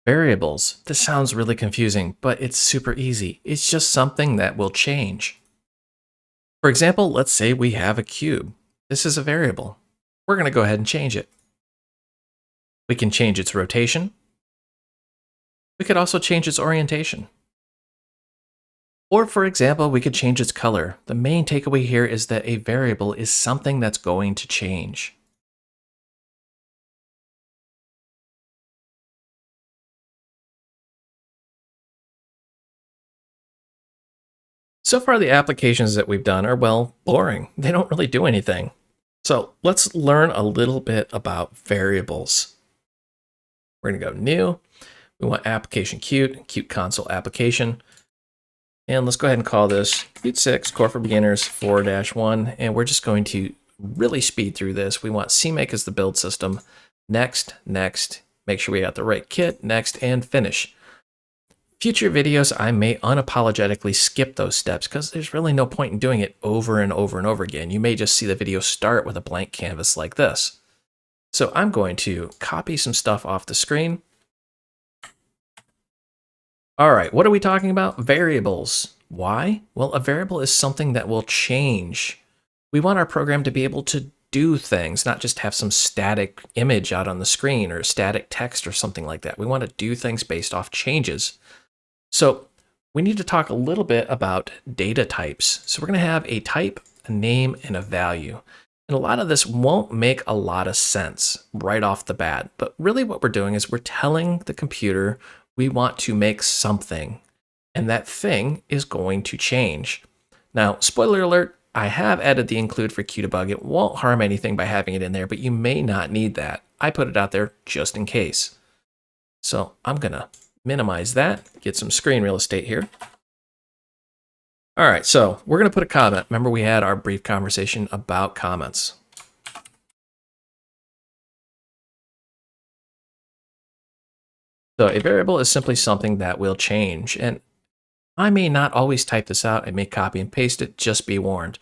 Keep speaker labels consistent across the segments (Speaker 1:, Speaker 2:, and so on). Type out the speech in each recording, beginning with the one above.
Speaker 1: Variables. This sounds really confusing, but it's super easy. It's just something that will change. For example, let's say we have a cube. This is a variable. We're going to go ahead and change it. We can change its rotation. We could also change its orientation. Or for example, we could change its color. The main takeaway here is that a variable is something that's going to change. So far, the applications that we've done are, well, boring. They don't really do anything. So let's learn a little bit about variables. We're going to go new. We want application Qt console application. And let's go ahead and call this Qt6 Core for Beginners 4-1. And we're just going to really speed through this. We want CMake as the build system. Next, next. Make sure we got the right kit. Next, and finish. Future videos, I may unapologetically skip those steps because there's really no point in doing it over and over and over again. You may just see the video start with a blank canvas like this. So I'm going to copy some stuff off the screen. All right, what are we talking about? Variables. Why? Well, a variable is something that will change. We want our program to be able to do things, not just have some static image out on the screen or static text or something like that. We want to do things based off changes. So we need to talk a little bit about data types. So we're going to have a type, a name, and a value. And a lot of this won't make a lot of sense right off the bat. But really what we're doing is we're telling the computer we want to make something. And that thing is going to change. Now, spoiler alert, I have added the include for Qt6. It won't harm anything by having it in there, but you may not need that. I put it out there just in case. So I'm going to minimize that, get some screen real estate here. All right, so we're going to put a comment. Remember we had our brief conversation about comments. So a variable is simply something that will change. And I may not always type this out. I may copy and paste it, just be warned.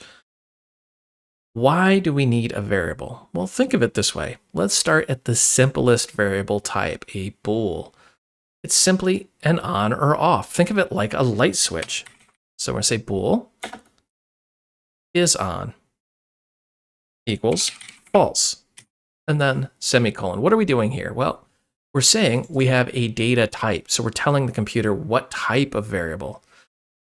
Speaker 1: Why do we need a variable? Well, think of it this way. Let's start at the simplest variable type, a bool. It's simply an on or off. Think of it like a light switch. So we're going to say bool is on equals false. And then semicolon. What are we doing here? Well, we're saying we have a data type. So we're telling the computer what type of variable.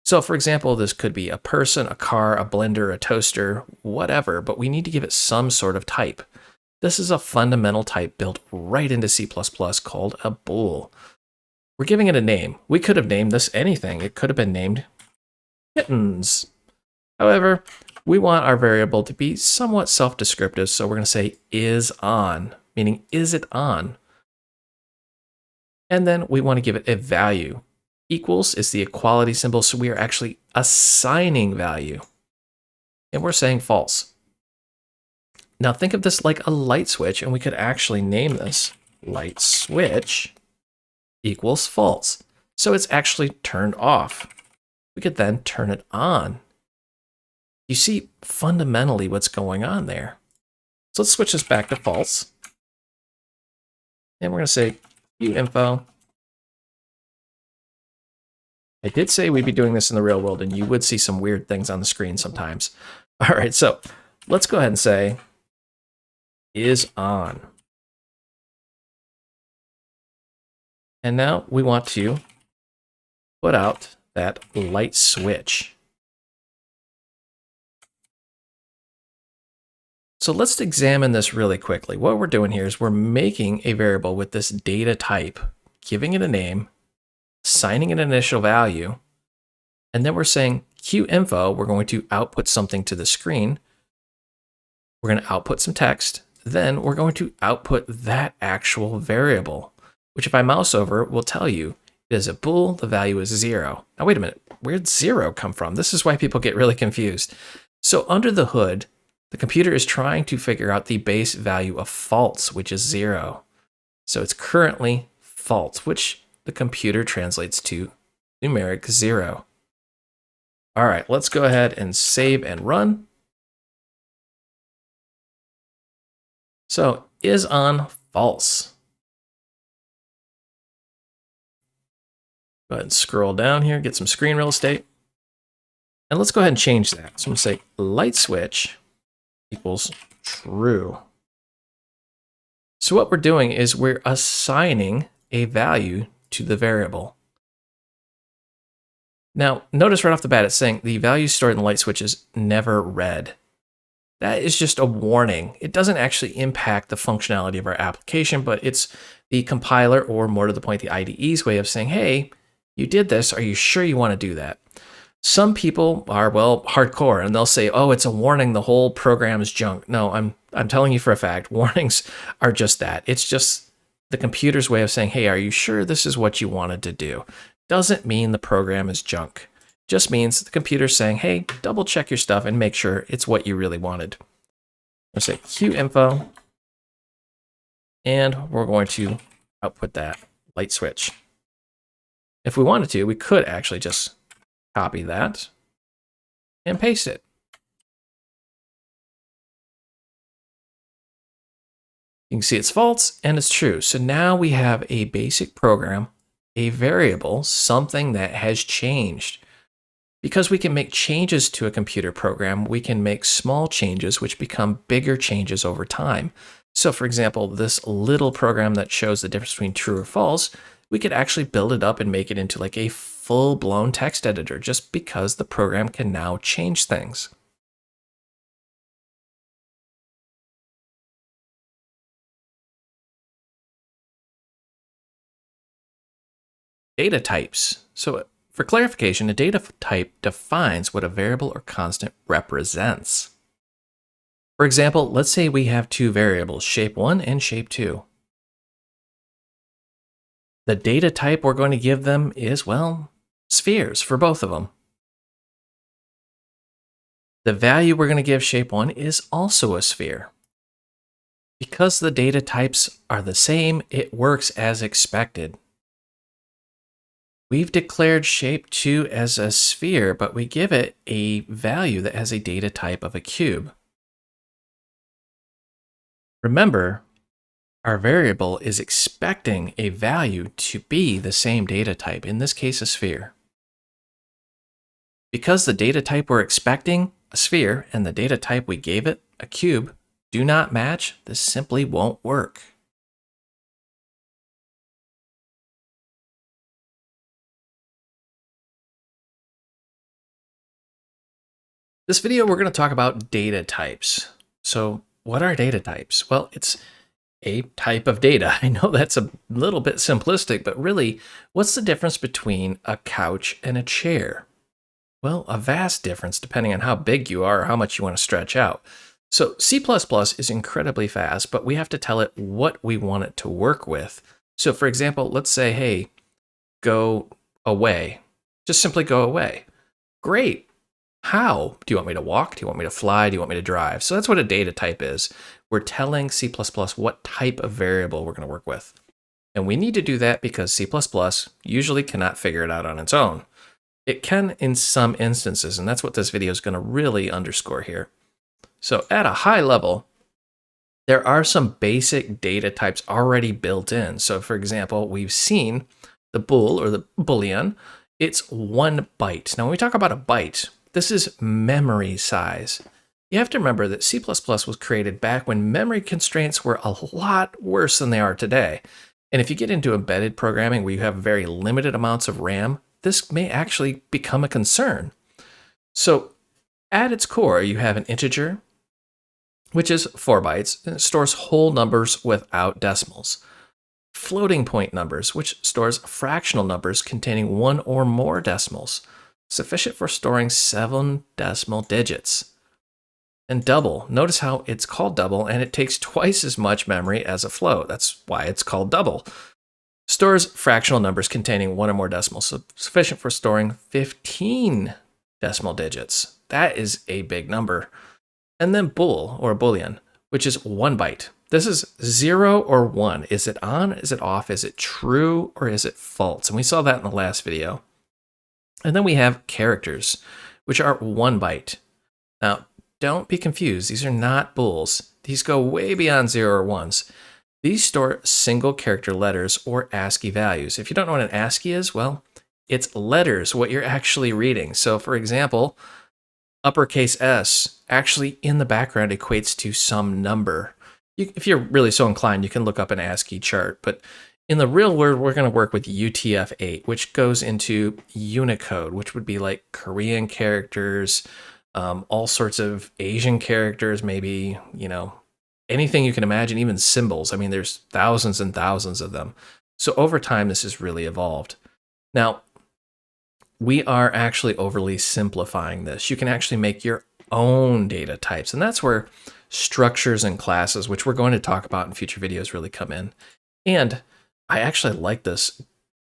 Speaker 1: So for example, this could be a person, a car, a blender, a toaster, whatever, but we need to give it some sort of type. This is a fundamental type built right into C++ called a bool. We're giving it a name. We could have named this anything. It could have been named kittens. However, we want our variable to be somewhat self-descriptive, so we're going to say is on, meaning is it on? And then we want to give it a value. Equals is the equality symbol, so we are actually assigning value. And we're saying false. Now think of this like a light switch, and we could actually name this light switch equals false. So it's actually turned off. We could then turn it on. You see fundamentally what's going on there. So let's switch this back to false. And we're going to say info. I did say we'd be doing this in the real world, and you would see some weird things on the screen sometimes. All right, so let's go ahead and say is on. And now we want to put out that light switch. So let's examine this really quickly. What we're doing here is we're making a variable with this data type, giving it a name, assigning an initial value, and then we're saying QInfo, we're going to output something to the screen. We're going to output some text. Then we're going to output that actual variable, which if I mouse over will tell you it is a bool, the value is 0. Now wait a minute, where'd 0 come from? This is why people get really confused. So under the hood, the computer is trying to figure out the base value of false, which is 0. So it's currently false, which the computer translates to numeric 0. All right, let's go ahead and save and run. So is on false. Go ahead and scroll down here, get some screen real estate. And let's go ahead and change that. So I'm going to say light switch equals true. So what we're doing is we're assigning a value to the variable. Now, notice right off the bat, it's saying the value stored in the light switch is never read. That is just a warning. It doesn't actually impact the functionality of our application, but it's the compiler, or more to the point, the IDE's way of saying, hey, you did this. Are you sure you want to do that? Some people are, well, hardcore, and they'll say, oh, it's a warning. The whole program is junk. No, I'm telling you for a fact, warnings are just that. It's just the computer's way of saying, hey, are you sure this is what you wanted to do? Doesn't mean the program is junk. Just means the computer's saying, hey, double check your stuff and make sure it's what you really wanted. Let's say QInfo, and we're going to output that light switch. If we wanted to, we could actually just copy that and paste it. You can see it's false and it's true. So now we have a basic program, a variable, something that has changed. Because we can make changes to a computer program, we can make small changes which become bigger changes over time. So for example, this little program that shows the difference between true or false, we could actually build it up and make it into like a full-blown text editor just because the program can now change things. Data types. So for clarification, a data type defines what a variable or constant represents. For example, let's say we have two variables, shape1 and shape2. The data type we're going to give them is, well, spheres for both of them. The value we're going to give shape1 is also a sphere. Because the data types are the same, it works as expected. We've declared shape2 as a sphere, but we give it a value that has a data type of a cube. Remember, our variable is expecting a value to be the same data type, in this case a sphere. Because the data type we're expecting, a sphere, and the data type we gave it, a cube, do not match, this simply won't work. This video, we're going to talk about data types. So what are data types? Well, it's a type of data. I know that's a little bit simplistic, but really, what's the difference between a couch and a chair? Well, a vast difference depending on how big you are or how much you want to stretch out. So C++ is incredibly fast, but we have to tell it what we want it to work with. So for example, let's say, hey, go away. Just simply go away. Great. How? Do you want me to walk? Do you want me to fly? Do you want me to drive? So that's what a data type is. We're telling C++ what type of variable we're going to work with. And we need to do that because C++ usually cannot figure it out on its own. It can in some instances, and that's what this video is going to really underscore here. So at a high level, there are some basic data types already built in. So for example, we've seen the bool or the boolean. It's 1 byte. Now when we talk about a byte, this is memory size. You have to remember that C++ was created back when memory constraints were a lot worse than they are today. And if you get into embedded programming where you have very limited amounts of RAM, this may actually become a concern. So at its core, you have an integer, which is 4 bytes, and it stores whole numbers without decimals. Floating point numbers, which stores fractional numbers containing 1 or more decimals, sufficient for storing 7 decimal digits. And double, notice how it's called double and it takes twice as much memory as a float. That's why it's called double. Stores fractional numbers containing 1 or more decimals, so sufficient for storing 15 decimal digits. That is a big number. And then bool, or boolean, which is 1 byte. This is 0 or 1. Is it on? Is it off? Is it true or is it false? And we saw that in the last video. And then we have characters, which are 1 byte. Now, don't be confused. These are not bools. These go way beyond 0 or 1s. These store single character letters or ASCII values. If you don't know what an ASCII is, well, It's letters, what you're actually reading. So for example, uppercase S actually in the background equates to some number. If you're really so inclined, you can look up an ASCII chart, but in the real world, we're going to work with UTF-8, which goes into Unicode, which would be like Korean characters, all sorts of Asian characters, maybe, anything you can imagine, even symbols. I mean, there's thousands and thousands of them. So over time, this has really evolved. Now, we are actually overly simplifying this. You can actually make your own data types, and that's where structures and classes, which we're going to talk about in future videos, really come in. And I actually like this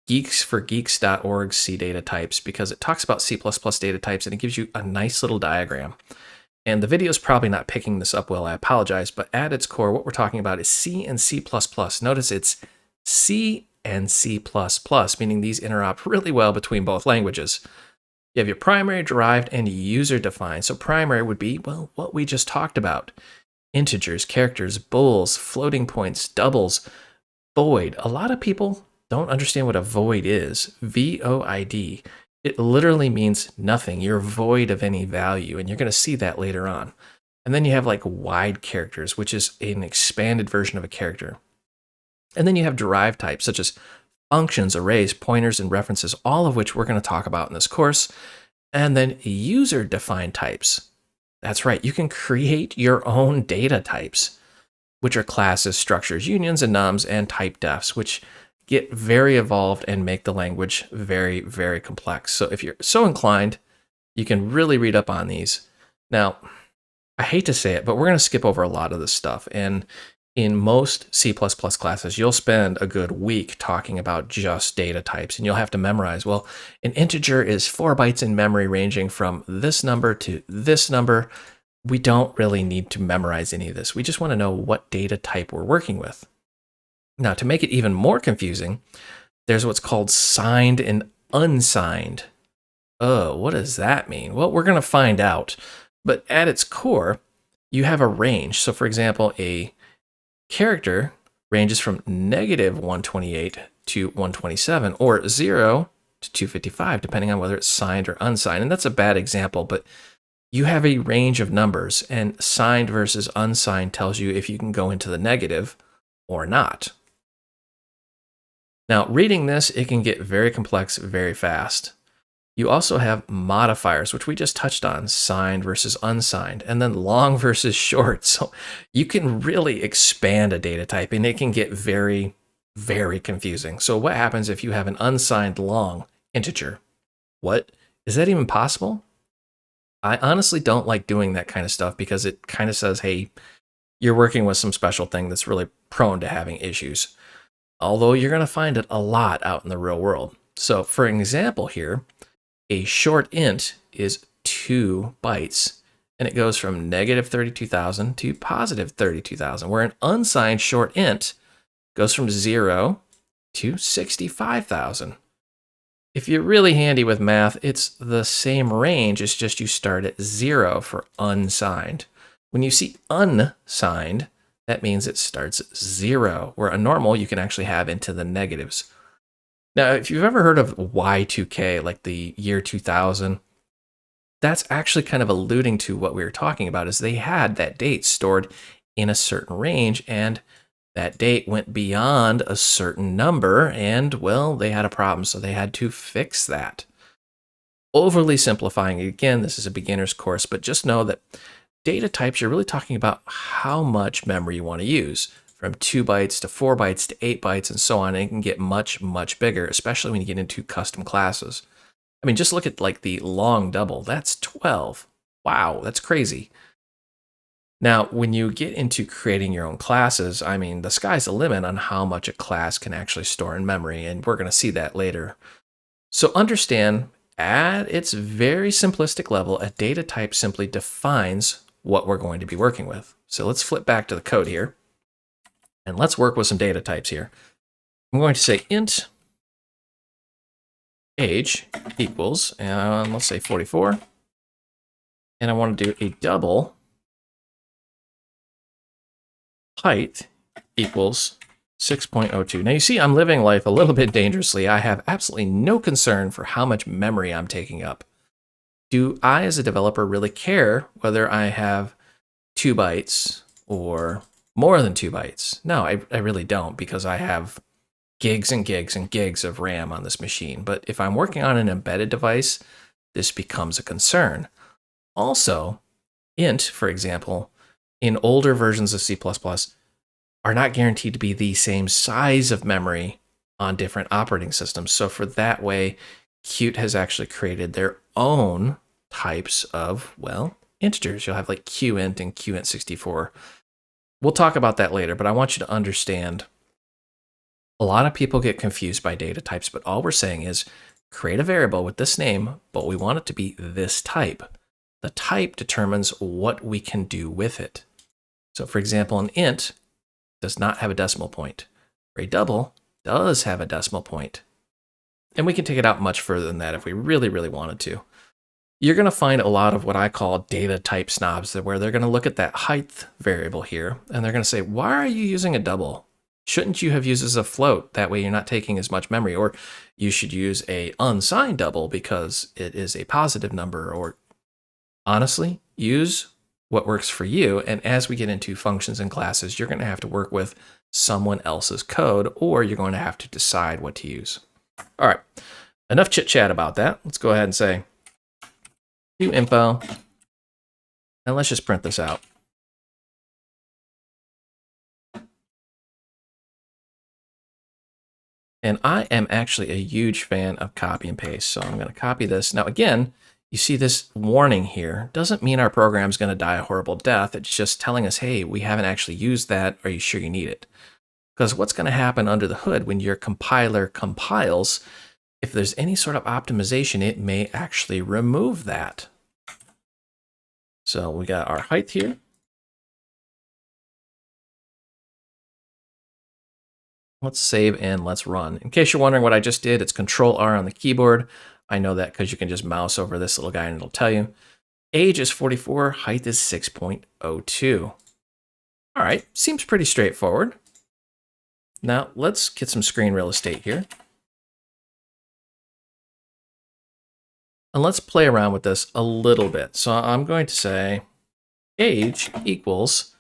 Speaker 1: geeksforgeeks.org C data types because it talks about C++ data types and it gives you a nice little diagram. And the video is probably not picking this up well, I apologize, but at its core, what we're talking about is C and C++. Notice it's C and C++, meaning these interop really well between both languages. You have your primary, derived, and user-defined. So primary would be, well, what we just talked about. Integers, characters, bools, floating points, doubles, void. A lot of people don't understand what a void is. V-O-I-D. It literally means nothing. You're void of any value, and you're going to see that later on. And then you have like wide characters, which is an expanded version of a character. And then you have derived types, such as functions, arrays, pointers, and references, all of which we're going to talk about in this course. And then user-defined types. That's right, you can create your own data types, which are classes, structures, unions, and nums, and type defs, which get very evolved and make the language very, very complex. So if you're so inclined, you can really read up on these. Now, I hate to say it, but we're going to skip over a lot of this stuff. And in most C++ classes, you'll spend a good week talking about just data types, and you'll have to memorize, well, an integer is 4 bytes in memory ranging from this number to this number. We don't really need to memorize any of this. We just want to know what data type we're working with. Now, to make it even more confusing, there's what's called signed and unsigned. Oh, what does that mean? Well, we're going to find out. But at its core, you have a range. So for example, a character ranges from -128 to 127, or 0 to 255, depending on whether it's signed or unsigned. And that's a bad example, but you have a range of numbers, and signed versus unsigned tells you if you can go into the negative or not. Now, reading this, it can get very complex very fast. You also have modifiers, which we just touched on, signed versus unsigned, and then long versus short. So you can really expand a data type, and it can get very, very confusing. So what happens if you have an unsigned long integer? What? Is that even possible? I honestly don't like doing that kind of stuff because it kind of says, hey, you're working with some special thing that's really prone to having issues. Although you're going to find it a lot out in the real world. So for an example here, a short int is 2 bytes, and it goes from -32,000 to +32,000, where an unsigned short int goes from 0 to 65,000. If you're really handy with math, it's the same range, it's just you start at 0 for unsigned. When you see unsigned, that means it starts at 0, where a normal you can actually have into the negatives. Now, if you've ever heard of Y2K, like the year 2000, that's actually kind of alluding to what we were talking about, is they had that date stored in a certain range, and that date went beyond a certain number, and, well, they had a problem, so they had to fix that. Overly simplifying, again, this is a beginner's course, but just know that data types, you're really talking about how much memory you want to use. From 2 bytes to 4 bytes to 8 bytes and so on, and it can get much, much bigger, especially when you get into custom classes. I mean, just look at like the long double, that's 12. Wow, that's crazy. Now, when you get into creating your own classes, I mean, the sky's the limit on how much a class can actually store in memory, and we're going to see that later. So understand, at its very simplistic level, a data type simply defines what we're going to be working with. So let's flip back to the code here. And let's work with some data types here. I'm going to say int age equals, and let's say 44. And I want to do a double height equals 6.02. Now you see I'm living life a little bit dangerously. I have absolutely no concern for how much memory I'm taking up. Do I, as a developer, really care whether I have 2 bytes or more than 2 bytes? No, I really don't, because I have gigs and gigs and gigs of RAM on this machine. But if I'm working on an embedded device, this becomes a concern. Also, int, for example, in older versions of C++, are not guaranteed to be the same size of memory on different operating systems. So for that way, Qt has actually created their own types of, well, integers. You'll have like qint and qint64. We'll talk about that later, but I want you to understand a lot of people get confused by data types, but all we're saying is create a variable with this name, but we want it to be this type. The type determines what we can do with it. So for example, an int does not have a decimal point. A double does have a decimal point. And we can take it out much further than that if we really, really wanted to. You're going to find a lot of what I call data type snobs, where they're going to look at that height variable here, and they're going to say, why are you using a double? Shouldn't you have used as a float? That way you're not taking as much memory. Or you should use a unsigned double because it is a positive number. Or honestly, use what works for you. And as we get into functions and classes, you're going to have to work with someone else's code, or you're going to have to decide what to use. All right, enough chit chat about that. Let's go ahead and say do info, and let's just print this out. And I am actually a huge fan of copy and paste. So I'm going to copy this. Now, again, you see this warning here. Doesn't mean our program's going to die a horrible death. It's just telling us, hey, we haven't actually used that. Are you sure you need it? Because what's going to happen under the hood when your compiler compiles, if there's any sort of optimization, it may actually remove that. So we got our height here. Let's save and let's run. In case you're wondering what I just did, it's Control-R on the keyboard. I know that because you can just mouse over this little guy and it'll tell you. Age is 44, height is 6.02. All right, seems pretty straightforward. Now let's get some screen real estate here. And let's play around with this a little bit. So I'm going to say age equals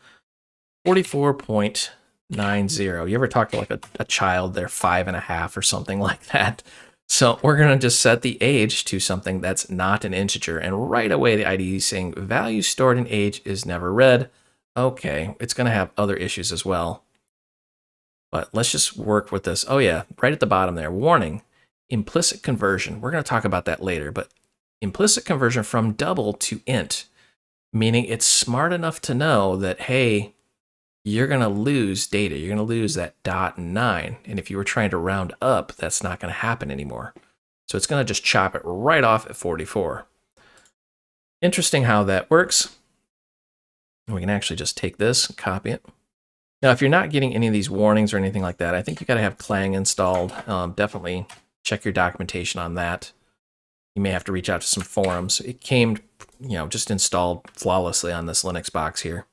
Speaker 1: 44.90. You ever talk to like a child, they're 5.5 or something like that? So we're going to just set the age to something that's not an integer. And right away, the IDE is saying value stored in age is never read. Okay, it's going to have other issues as well. But let's just work with this. Oh yeah, right at the bottom there, warning, implicit conversion. We're going to talk about that later, but implicit conversion from double to int, meaning it's smart enough to know that, hey, you're going to lose data. You're going to lose that dot and 9. And if you were trying to round up, that's not going to happen anymore. So it's going to just chop it right off at 44. Interesting how that works. We can actually just take this and copy it. Now, if you're not getting any of these warnings or anything like that, I think you got to have Clang installed. Definitely check your documentation on that. You may have to reach out to some forums. It came, just installed flawlessly on this Linux box here.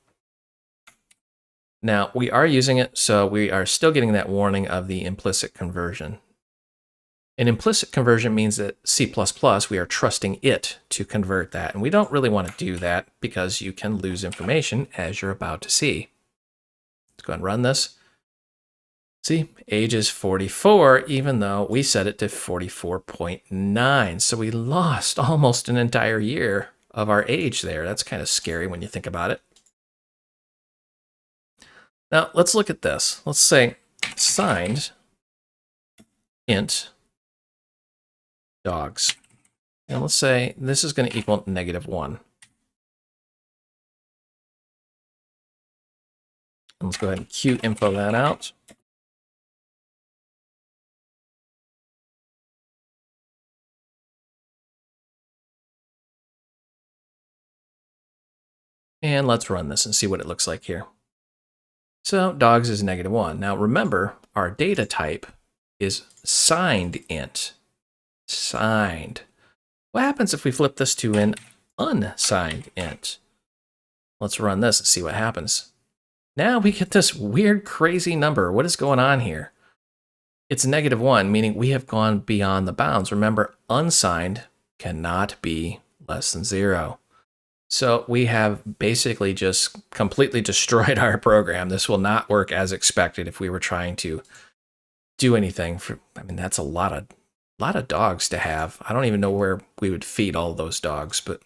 Speaker 1: Now, we are using it, so we are still getting that warning of the implicit conversion. An implicit conversion means that C++, we are trusting it to convert that. And we don't really want to do that because you can lose information, as you're about to see. Let's go ahead and run this. See, age is 44, even though we set it to 44.9. So we lost almost an entire year of our age there. That's kind of scary when you think about it. Now, let's look at this. Let's say signed int dogs. And let's say this is going to equal -1. And let's go ahead and Qinfo that out. And let's run this and see what it looks like here. So dogs is -1. Now remember, our data type is signed int. Signed. What happens if we flip this to an unsigned int? Let's run this and see what happens. Now we get this weird, crazy number. What is going on here? It's -1, meaning we have gone beyond the bounds. Remember, unsigned cannot be less than 0. So we have basically just completely destroyed our program. This will not work as expected if we were trying to do anything. I mean, that's a lot of dogs to have. I don't even know where we would feed all those dogs, but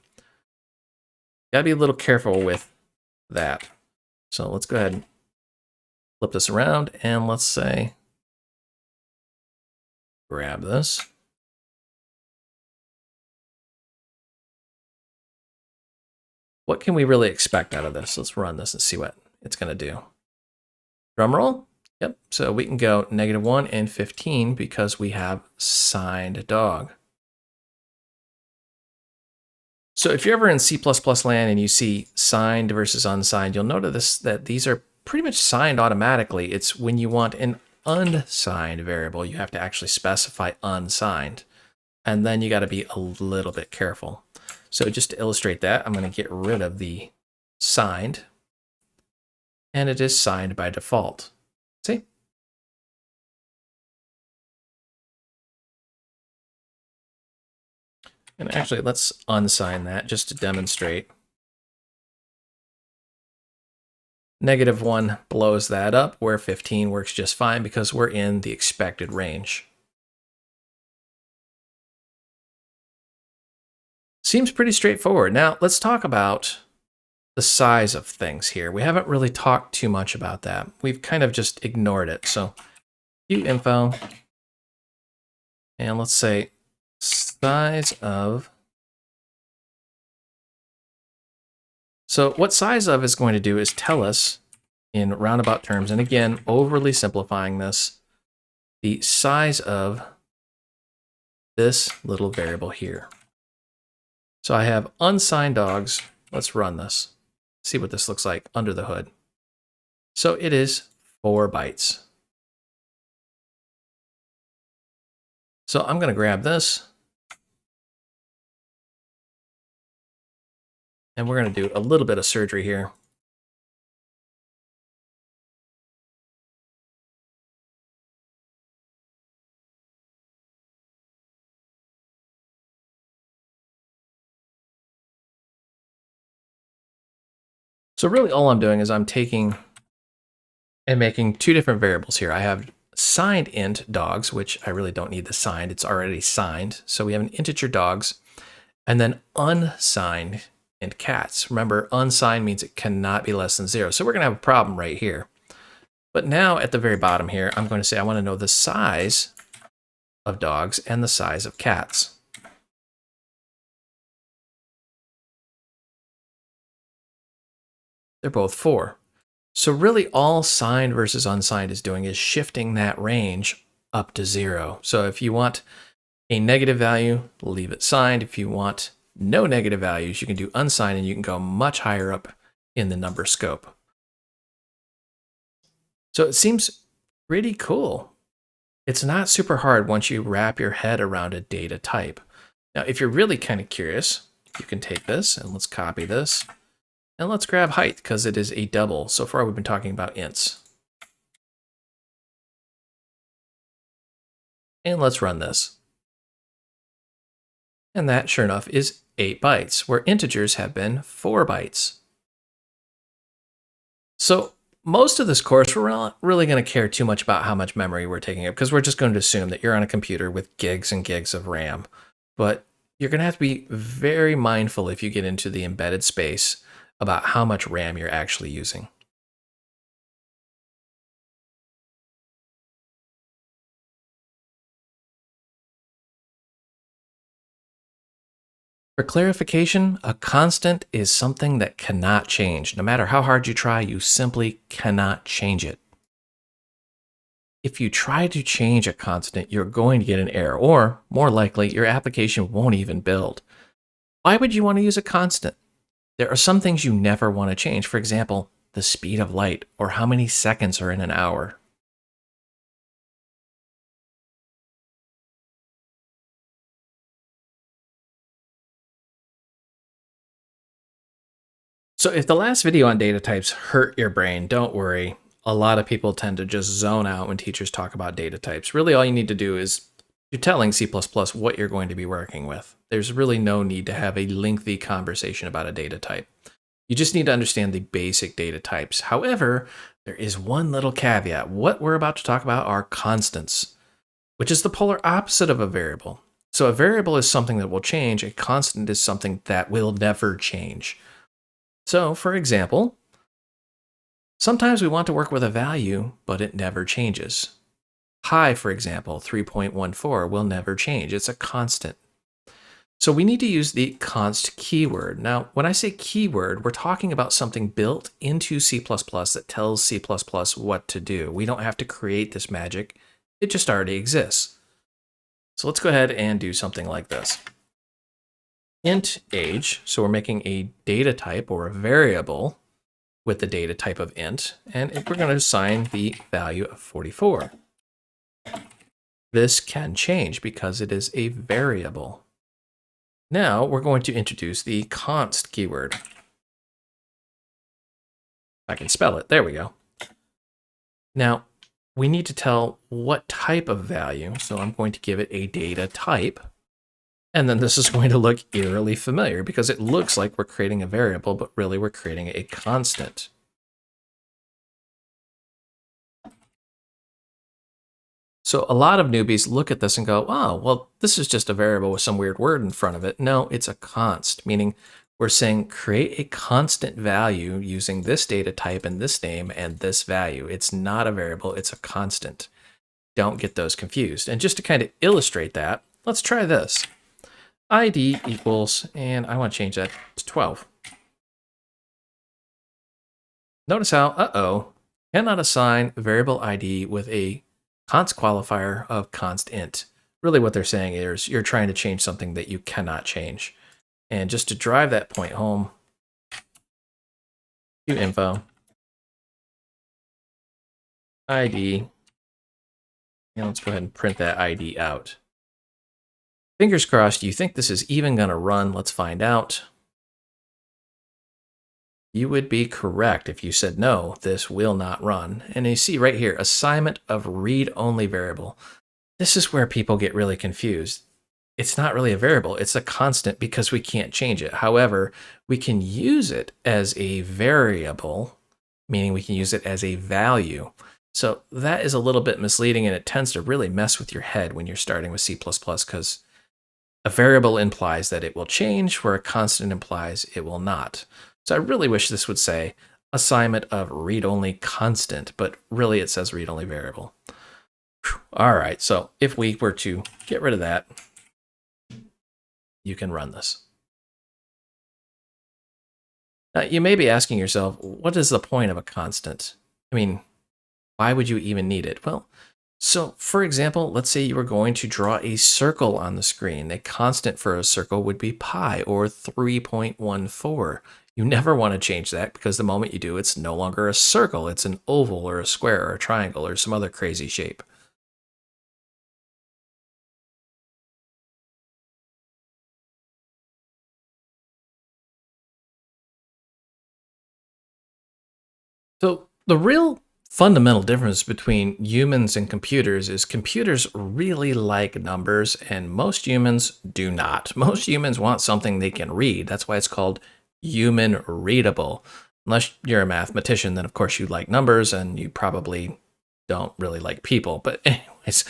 Speaker 1: gotta be a little careful with that. So let's go ahead and flip this around, and let's say, grab this. What can we really expect out of this? Let's run this and see what it's gonna do. Drum roll. Yep, so we can go -1 and 15 because we have signed dog. So if you're ever in C++ land and you see signed versus unsigned, you'll notice that these are pretty much signed automatically. It's when you want an unsigned variable, you have to actually specify unsigned. And then you got to be a little bit careful. So just to illustrate that, I'm going to get rid of the signed. And it is signed by default. See? And actually, let's unsign that just to demonstrate. -1 blows that up, where 15 works just fine because we're in the expected range. Seems pretty straightforward. Now, let's talk about the size of things here. We haven't really talked too much about that. We've kind of just ignored it. So, info, and let's say size of. So what size of is going to do is tell us in roundabout terms, and again, overly simplifying this, the size of this little variable here. So I have unsigned dogs. Let's run this. See what this looks like under the hood. So it is 4 bytes. So I'm going to grab this. And we're going to do a little bit of surgery here. So really all I'm doing is I'm taking and making 2 different variables here. I have signed int dogs, which I really don't need the signed. It's already signed. So we have an integer dogs, and then unsigned int cats. Remember, unsigned means it cannot be less than 0. So we're going to have a problem right here. But now at the very bottom here, I'm going to say I want to know the size of dogs and the size of cats. They're both 4. So really all signed versus unsigned is doing is shifting that range up to 0. So if you want a negative value, leave it signed. If you want no negative values, you can do unsigned and you can go much higher up in the number scope. So it seems pretty cool. It's not super hard once you wrap your head around a data type. Now, if you're really kind of curious, you can take this and let's copy this. And let's grab height because it is a double. So far we've been talking about ints. And let's run this. And that, sure enough, is 8 bytes, where integers have been 4 bytes. So most of this course, we're not really going to care too much about how much memory we're taking up, because we're just going to assume that you're on a computer with gigs and gigs of RAM. But you're going to have to be very mindful if you get into the embedded space about how much RAM you're actually using. For clarification, a constant is something that cannot change. No matter how hard you try, you simply cannot change it. If you try to change a constant, you're going to get an error, or more likely, your application won't even build. Why would you want to use a constant? There are some things you never want to change. For example, the speed of light, or how many seconds are in an hour. So if the last video on data types hurt your brain, don't worry. A lot of people tend to just zone out when teachers talk about data types. Really, all you need to do is you're telling C++ what you're going to be working with. There's really no need to have a lengthy conversation about a data type. You just need to understand the basic data types. However, there is one little caveat. What we're about to talk about are constants, which is the polar opposite of a variable. So a variable is something that will change. A constant is something that will never change. So, for example, sometimes we want to work with a value, but it never changes. Pi, for example, 3.14 will never change. It's a constant. So we need to use the const keyword. Now, when I say keyword, we're talking about something built into C++ that tells C++ what to do. We don't have to create this magic. It just already exists. So let's go ahead and do something like this. Int age, so we're making a data type or a variable with the data type of int, and we're going to assign the value of 44. This can change because it is a variable. Now we're going to introduce the const keyword. I can spell it. There we go. Now we need to tell what type of value, so I'm going to give it a data type. And then this is going to look eerily familiar because it looks like we're creating a variable, but really we're creating a constant. So a lot of newbies look at this and go, oh, well, this is just a variable with some weird word in front of it. No, it's a const, meaning we're saying create a constant value using this data type and this name and this value. It's not a variable, it's a constant. Don't get those confused. And just to kind of illustrate that, let's try this. ID equals, and I want to change that to 12. Notice how, cannot assign variable ID with a const qualifier of const int. Really what they're saying is you're trying to change something that you cannot change. And just to drive that point home, do info, ID, and let's go ahead and print that ID out. Fingers crossed, you think this is even going to run. Let's find out. You would be correct if you said no, this will not run. And you see right here, assignment of read-only variable. This is where people get really confused. It's not really a variable, it's a constant because we can't change it. However, we can use it as a variable, meaning we can use it as a value. So that is a little bit misleading and it tends to really mess with your head when you're starting with C++ because a variable implies that it will change, where a constant implies it will not. So I really wish this would say assignment of read-only constant, but really it says read-only variable. Whew. All right, so if we were to get rid of that, you can run this. Now, you may be asking yourself, what is the point of a constant? I mean, why would you even need it? Well, so for example, let's say you were going to draw a circle on the screen. A constant for a circle would be pi or 3.14. You never want to change that because the moment you do, it's no longer a circle. It's an oval or a square or a triangle or some other crazy shape. So the real fundamental difference between humans and computers is computers really like numbers and most humans do not. Most humans want something they can read. That's why it's called human readable. Unless you're a mathematician, then of course you like numbers and you probably don't really like people. But anyways,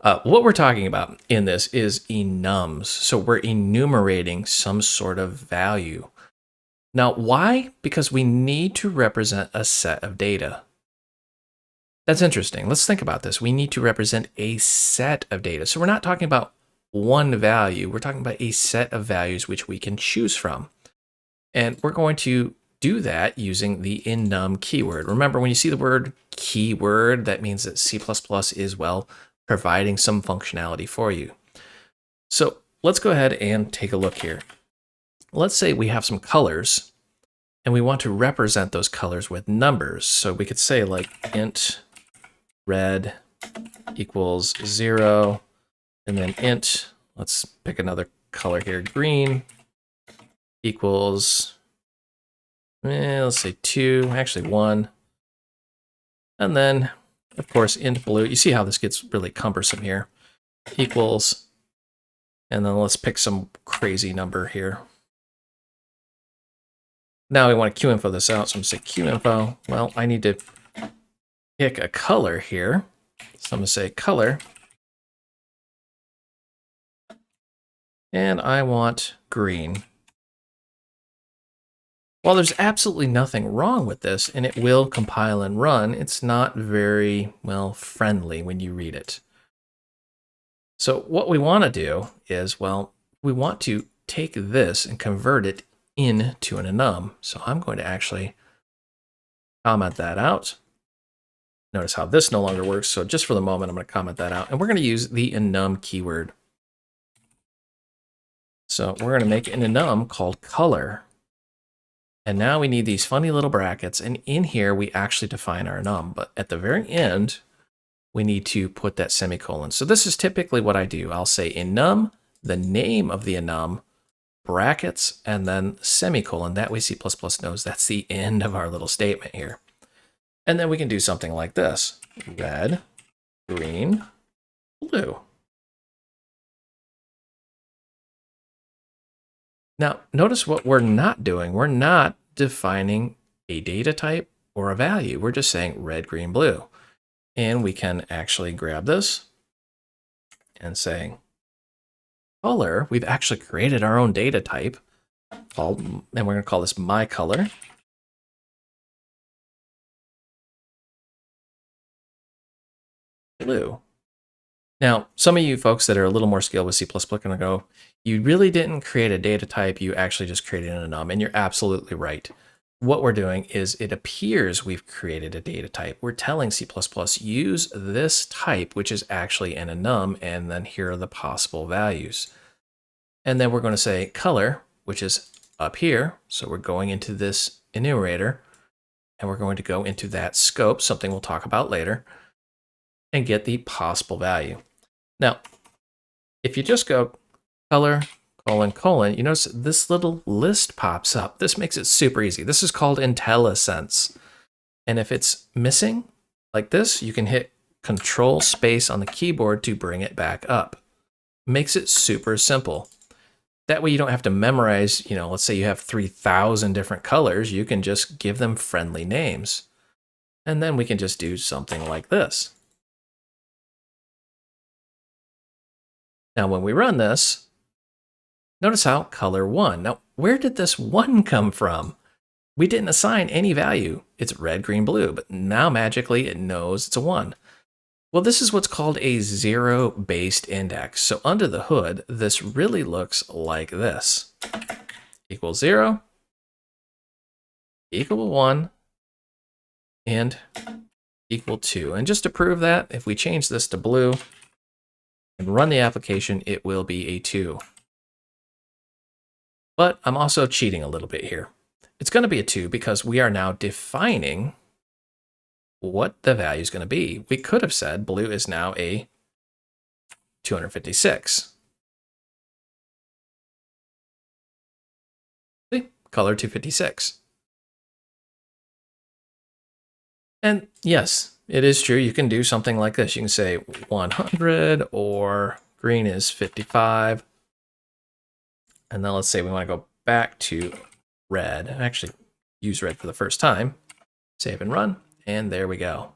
Speaker 1: what we're talking about in this is enums. So we're enumerating some sort of value. Now, why? Because we need to represent a set of data. That's interesting. Let's think about this. We need to represent a set of data. So we're not talking about one value. We're talking about a set of values which we can choose from. And we're going to do that using the enum keyword. Remember, when you see the word keyword, that means that C++ is, well, providing some functionality for you. So let's go ahead and take a look here. Let's say we have some colors and we want to represent those colors with numbers. So we could say like int red equals 0, and then int, let's pick another color here, green equals let's say 2, actually 1. And then, of course, int blue. You see how this gets really cumbersome here. Equals, and then let's pick some crazy number here. Now we want to QInfo this out, so I'm going to say QInfo. Well, I need to pick a color here. So I'm going to say color. And I want green. While there's absolutely nothing wrong with this, and it will compile and run, it's not very, well, friendly when you read it. So what we want to do is, well, we want to take this and convert it into an enum. So I'm going to actually comment that out. Notice how this no longer works. So just for the moment, I'm going to comment that out. And we're going to use the enum keyword. So we're going to make an enum called color. And now we need these funny little brackets. And in here, we actually define our enum. But at the very end, we need to put that semicolon. So this is typically what I do. I'll say enum, the name of the enum, brackets, and then semicolon. That way C++ knows that's the end of our little statement here. And then we can do something like this. Red, green, blue. Now, notice what we're not doing. We're not defining a data type or a value. We're just saying red, green, blue. And we can actually grab this and say color. We've actually created our own data type called, and we're going to call this my color. Blue. Now, some of you folks that are a little more skilled with C++ are going to go, you really didn't create a data type, you actually just created an enum, and you're absolutely right. What we're doing is it appears we've created a data type. We're telling C++ use this type, which is actually an enum, and then here are the possible values. And then we're going to say color, which is up here. So we're going into this enumerator, and we're going to go into that scope, something we'll talk about later, and get the possible value. Now, if you just go color, colon, colon, you notice this little list pops up. This makes it super easy. This is called IntelliSense. And if it's missing like this, you can hit Control space on the keyboard to bring it back up. Makes it super simple. That way you don't have to memorize, let's say you have 3,000 different colors, you can just give them friendly names. And then we can just do something like this. Now, when we run this, notice how color 1. Now, where did this 1 come from? We didn't assign any value. It's red, green, blue, but now magically it knows it's a 1. Well, this is what's called a zero-based index. So under the hood, this really looks like this. Equals 0, equal 1, and equal 2. And just to prove that, if we change this to blue, and run the application, it will be a 2. But I'm also cheating a little bit here. It's going to be a 2 because we are now defining what the value is going to be. We could have said blue is now a 256. See? Color 256. And yes, it is true. You can do something like this. You can say 100 or green is 55. And then let's say we want to go back to red. Actually, use red for the first time. Save and run. And there we go.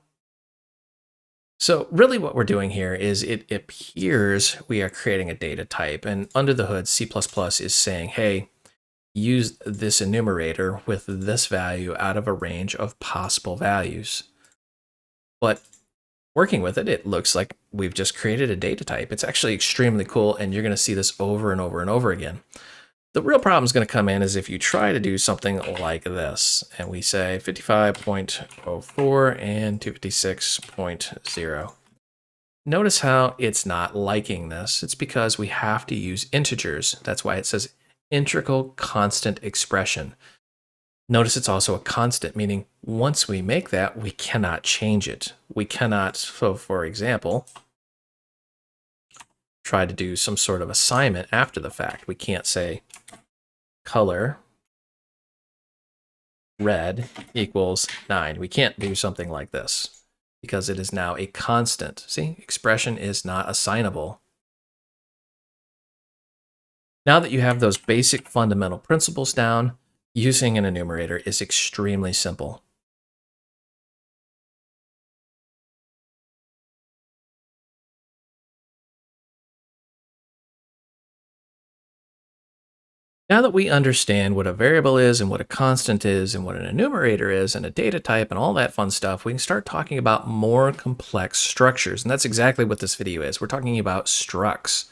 Speaker 1: So really what we're doing here is it appears we are creating a data type. And under the hood, C++ is saying, hey, use this enumerator with this value out of a range of possible values. But working with it, it looks like we've just created a data type. It's actually extremely cool, and you're going to see this over and over and over again. The real problem is going to come in is if you try to do something like this, and we say 55.04 and 256.0. Notice how it's not liking this. It's because we have to use integers. That's why it says integral constant expression. Notice it's also a constant, meaning once we make that, we cannot change it. We cannot, so for example, try to do some sort of assignment after the fact. We can't say color red equals 9. We can't do something like this because it is now a constant. See, expression is not assignable. Now that you have those basic fundamental principles down, using an enumerator is extremely simple. Now that we understand what a variable is and what a constant is and what an enumerator is and a data type and all that fun stuff, we can start talking about more complex structures. And that's exactly what this video is. We're talking about structs,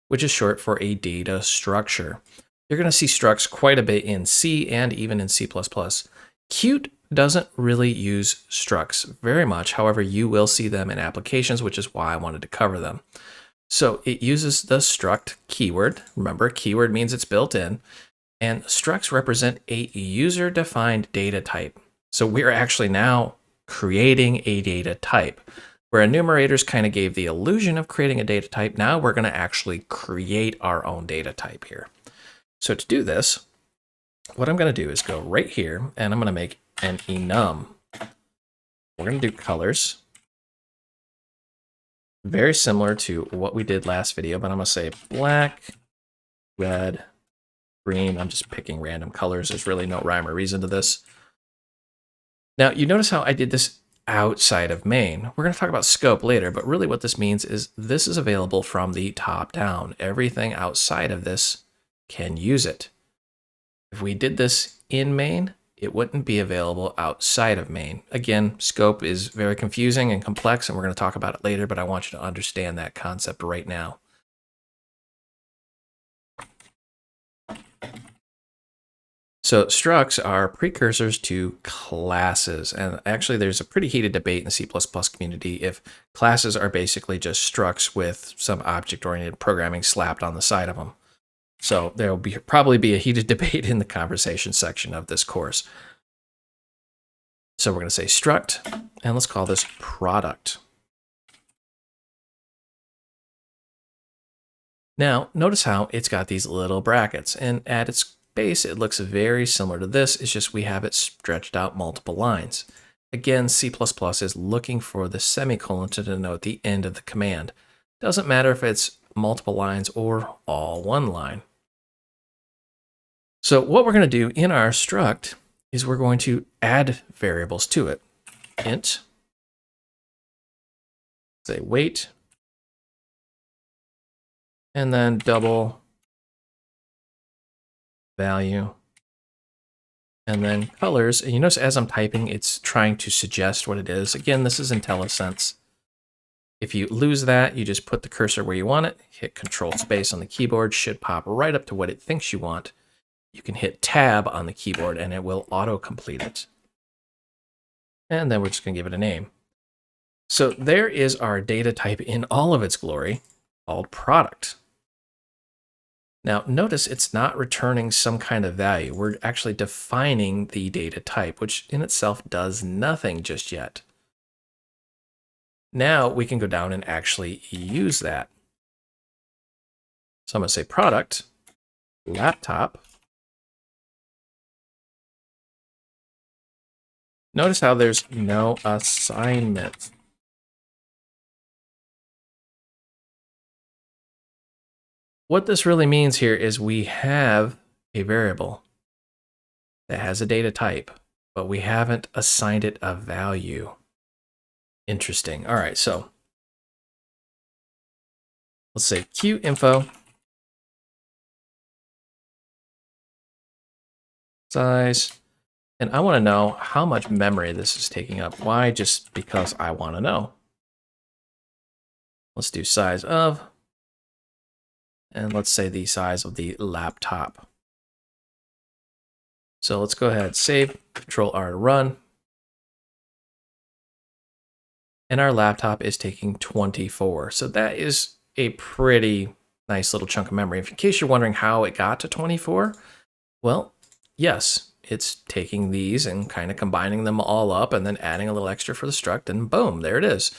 Speaker 1: which is short for a data structure. You're going to see structs quite a bit in C and even in C++. Qt doesn't really use structs very much. However, you will see them in applications, which is why I wanted to cover them. So it uses the struct keyword. Remember, keyword means it's built in. And structs represent a user-defined data type. So we're actually now creating a data type. Where enumerators kind of gave the illusion of creating a data type, now we're going to actually create our own data type here. So to do this, what I'm going to do is go right here, and I'm going to make an enum. We're going to do colors. Very similar to what we did last video, but I'm going to say black, red, green. I'm just picking random colors. There's really no rhyme or reason to this. Now, you notice how I did this outside of main. We're going to talk about scope later, but really what this means is this is available from the top down. Everything outside of this can use it. If we did this in main, it wouldn't be available outside of main. Again, scope is very confusing and complex, and we're going to talk about it later, but I want you to understand that concept right now. So structs are precursors to classes, and actually there's a pretty heated debate in the C++ community if classes are basically just structs with some object-oriented programming slapped on the side of them. So there will probably be a heated debate in the conversation section of this course. So we're going to say struct, and let's call this product. Now, notice how it's got these little brackets, and at its base, it looks very similar to this. It's just we have it stretched out multiple lines. Again, C++ is looking for the semicolon to denote the end of the command. Doesn't matter if it's multiple lines or all one line. So what we're going to do in our struct is we're going to add variables to it. Int, say weight, and then double value, and then colors. And you notice as I'm typing, it's trying to suggest what it is. Again, this is IntelliSense. If you lose that, you just put the cursor where you want it, hit Control Space on the keyboard, should pop right up to what it thinks you want. You can hit Tab on the keyboard and it will auto-complete it. And then we're just going to give it a name. So there is our data type in all of its glory, called product. Now notice it's not returning some kind of value. We're actually defining the data type, which in itself does nothing just yet. Now we can go down and actually use that. So I'm going to say product, laptop. Notice how there's no assignment. What this really means here is we have a variable that has a data type, but we haven't assigned it a value. Interesting. All right, so let's say QInfo size, and I want to know how much memory this is taking up. Why? Just because I want to know. Let's do size of, and let's say the size of the laptop. So let's go ahead, save, Control R to run. And our laptop is taking 24. So that is a pretty nice little chunk of memory. In case you're wondering how it got to 24, well, yes, it's taking these and kind of combining them all up and then adding a little extra for the struct, and boom, there it is.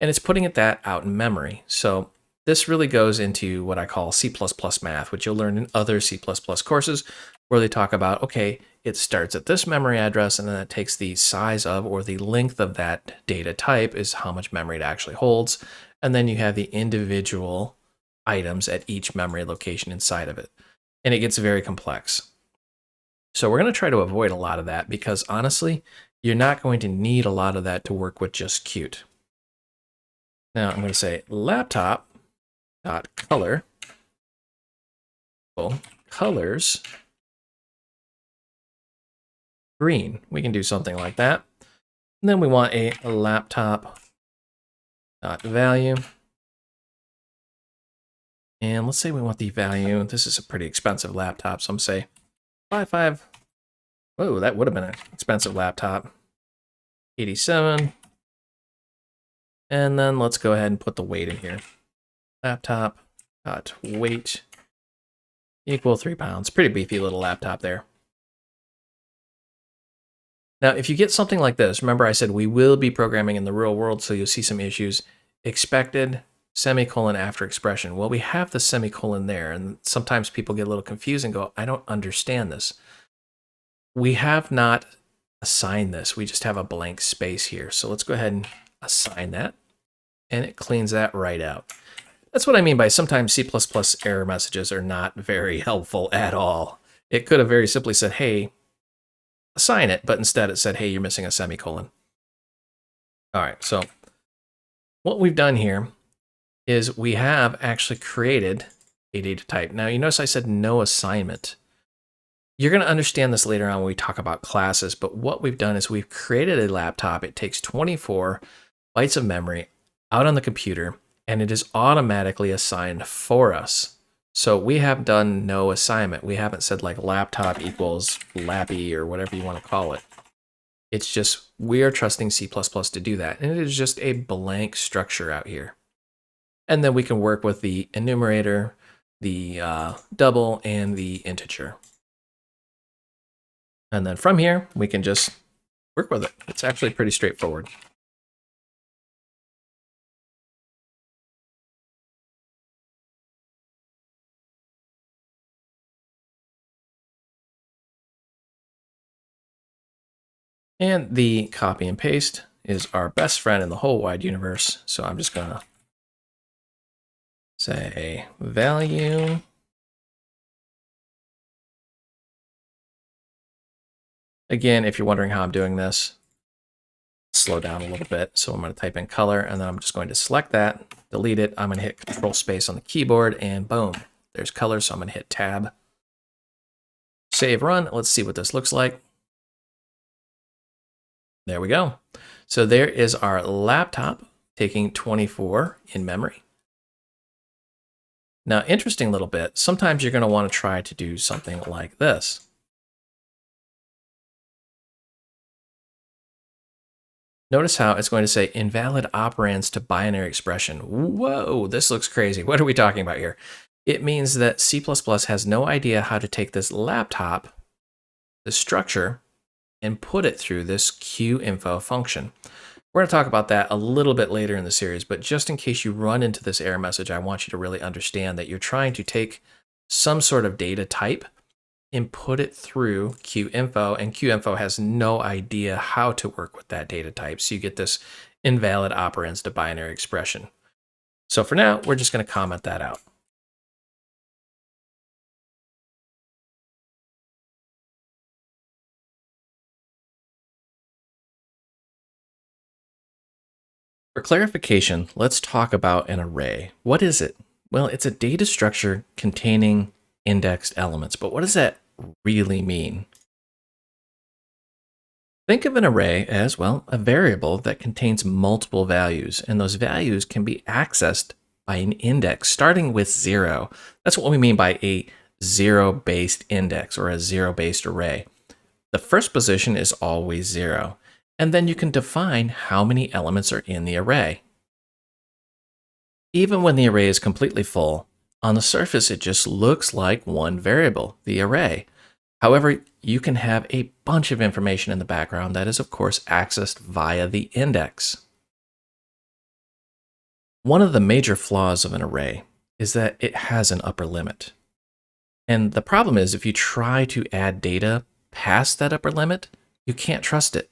Speaker 1: And it's putting that out in memory. So this really goes into what I call C++ math, which you'll learn in other C++ courses. where they talk about, okay, it starts at this memory address and then it takes the size of or the length of that data type is how much memory it actually holds. And then you have the individual items at each memory location inside of it. And it gets very complex. So we're going to try to avoid a lot of that because honestly, you're not going to need a lot of that to work with just Qt. Now I'm going to say laptop.color colors green. We can do something like that. And then we want a laptop.value. And let's say we want the value. This is a pretty expensive laptop, so I'm going to say 55. Whoa, that would have been an expensive laptop. 87. And then let's go ahead and put the weight in here. Laptop.weight equal 3 pounds. Pretty beefy little laptop there. Now, if you get something like this, remember I said we will be programming in the real world, so you'll see some issues. Expected semicolon after expression. Well, we have the semicolon there, and sometimes people get a little confused and go, I don't understand this. We have not assigned this. We just have a blank space here. So let's go ahead and assign that, and it cleans that right out. That's what I mean by sometimes C++ error messages are not very helpful at all. It could have very simply said, hey, assign it, but instead it said, hey, you're missing a semicolon. All right, so what we've done here is we have actually created a data type. Now, you notice I said no assignment. You're going to understand this later on when we talk about classes, but what we've done is we've created a laptop. It takes 24 bytes of memory out on the computer, and it is automatically assigned for us. So we have done no assignment. We haven't said like laptop equals lappy or whatever you want to call it. It's just we are trusting C++ to do that. And it is just a blank structure out here. And then we can work with the enumerator, the double, and the integer. And then from here, we can just work with it. It's actually pretty straightforward. And the copy and paste is our best friend in the whole wide universe. So I'm just going to say value. Again, if you're wondering how I'm doing this, slow down a little bit. So I'm going to type in color, and then I'm just going to select that, delete it. I'm going to hit Control Space on the keyboard, and boom, there's color. So I'm going to hit Tab. Save, run. Let's see what this looks like. There we go. So there is our laptop taking 24 in memory. Now, interesting little bit, sometimes you're going to want to try to do something like this. Notice how it's going to say invalid operands to binary expression. Whoa, this looks crazy. What are we talking about here? It means that C++ has no idea how to take this laptop, the structure, and put it through this QInfo function. We're going to talk about that a little bit later in the series, but just in case you run into this error message, I want you to really understand that you're trying to take some sort of data type and put it through QInfo, and QInfo has no idea how to work with that data type. So you get this invalid operands to binary expression. So for now, we're just going to comment that out. For clarification, let's talk about an array. What is it? Well, it's a data structure containing indexed elements, but what does that really mean? Think of an array as, well, a variable that contains multiple values, and those values can be accessed by an index starting with 0. That's what we mean by a zero-based index or a zero-based array. The first position is always 0. And then you can define how many elements are in the array. Even when the array is completely full, on the surface it just looks like one variable, the array. However, you can have a bunch of information in the background that is, of course, accessed via the index. One of the major flaws of an array is that it has an upper limit. And the problem is if you try to add data past that upper limit, you can't trust it.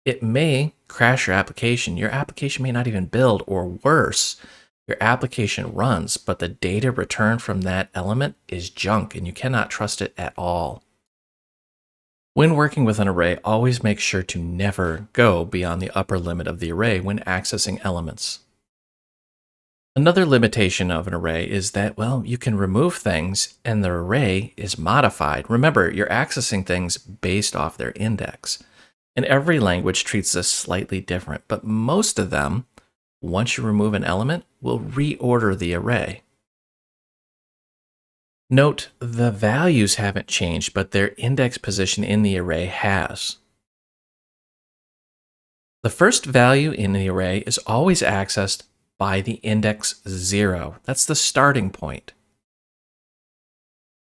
Speaker 1: It may crash your application. Your application may not even build, or worse, your application runs, but the data returned from that element is junk and you cannot trust it at all. When working with an array, always make sure to never go beyond the upper limit of the array when accessing elements. Another limitation of an array is that, well, you can remove things and the array is modified. Remember, you're accessing things based off their index. And every language treats this slightly different, but most of them, once you remove an element, will reorder the array. Note, the values haven't changed, but their index position in the array has. The first value in the array is always accessed by the index 0. That's the starting point.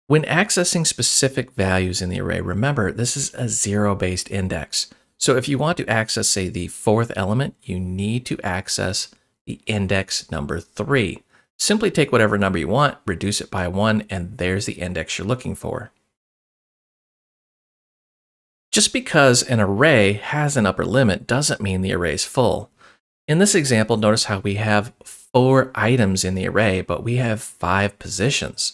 Speaker 1: When accessing specific values in the array, remember, this is a 0-based index. So if you want to access, say, the 4th element, you need to access the index number 3. Simply take whatever number you want, reduce it by 1, and there's the index you're looking for. Just because an array has an upper limit doesn't mean the array is full. In this example, notice how we have 4 items in the array, but we have 5 positions.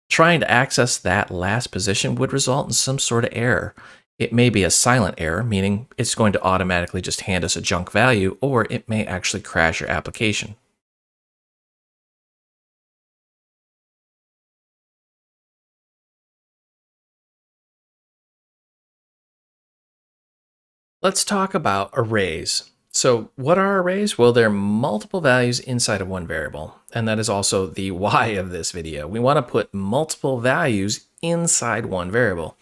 Speaker 1: Trying to access that last position would result in some sort of error. It may be a silent error, meaning it's going to automatically just hand us a junk value, or it may actually crash your application. Let's talk about arrays. So what are arrays? Well, they're multiple values inside of one variable, and that is also the why of this video. We want to put multiple values inside one variable.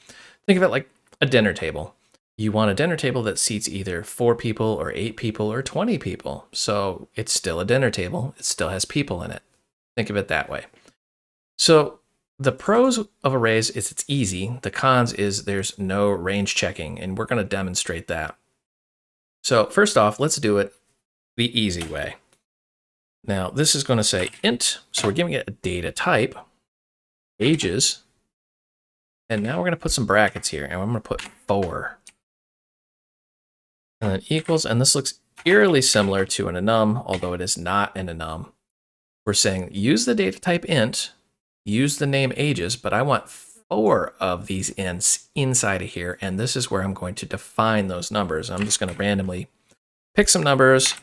Speaker 1: Think of it like a dinner table. You want a dinner table that seats either 4 people or 8 people or 20 people. So it's still a dinner table. It still has people in it. Think of it that way. So the pros of arrays is it's easy. The cons is there's no range checking, and we're going to demonstrate that. So first off, let's do it the easy way. Now this is going to say int, so we're giving it a data type, ages, and now we're going to put some brackets here, and I'm going to put 4. And then equals, and this looks eerily similar to an enum, although it is not an enum. We're saying use the data type int, use the name ages, but I want 4 of these ints inside of here, and this is where I'm going to define those numbers. I'm just going to randomly pick some numbers.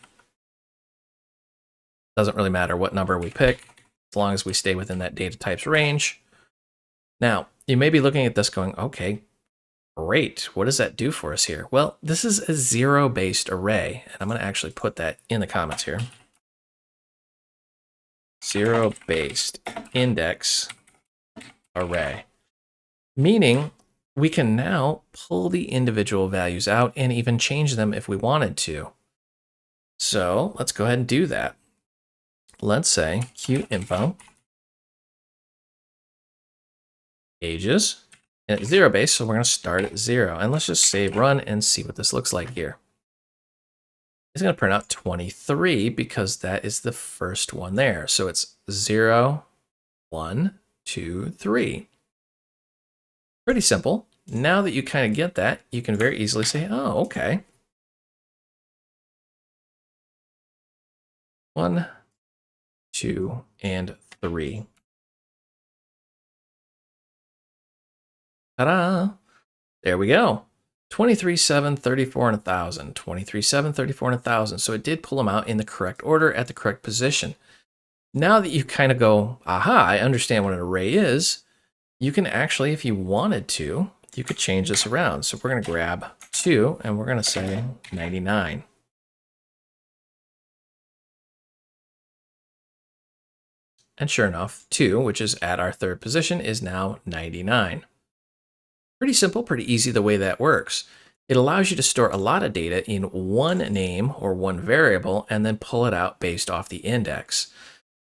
Speaker 1: Doesn't really matter what number we pick, as long as we stay within that data type's range. Now, you may be looking at this going, okay, great. What does that do for us here? Well, this is a 0-based array, and I'm going to actually put that in the comments here. 0-based index array. Meaning we can now pull the individual values out and even change them if we wanted to. So let's go ahead and do that. Let's say Qt ages, and it's 0-based, so we're going to start at 0. And let's just save run and see what this looks like here. It's going to print out 23 because that is the first one there. So it's 0, 1, 2, 3. Pretty simple. Now that you kind of get that, you can very easily say, oh, okay. 1, 2, and 3. Ta-da! There we go. 23, 7, 34, and 1,000. 23, 7, 34, and 1,000. So it did pull them out in the correct order at the correct position. Now that you kind of go, aha, I understand what an array is, you can actually, if you wanted to, you could change this around. So we're going to grab 2 and we're going to say 99. And sure enough, 2, which is at our 3rd position, is now 99. Pretty simple, pretty easy the way that works. It allows you to store a lot of data in one name or one variable and then pull it out based off the index.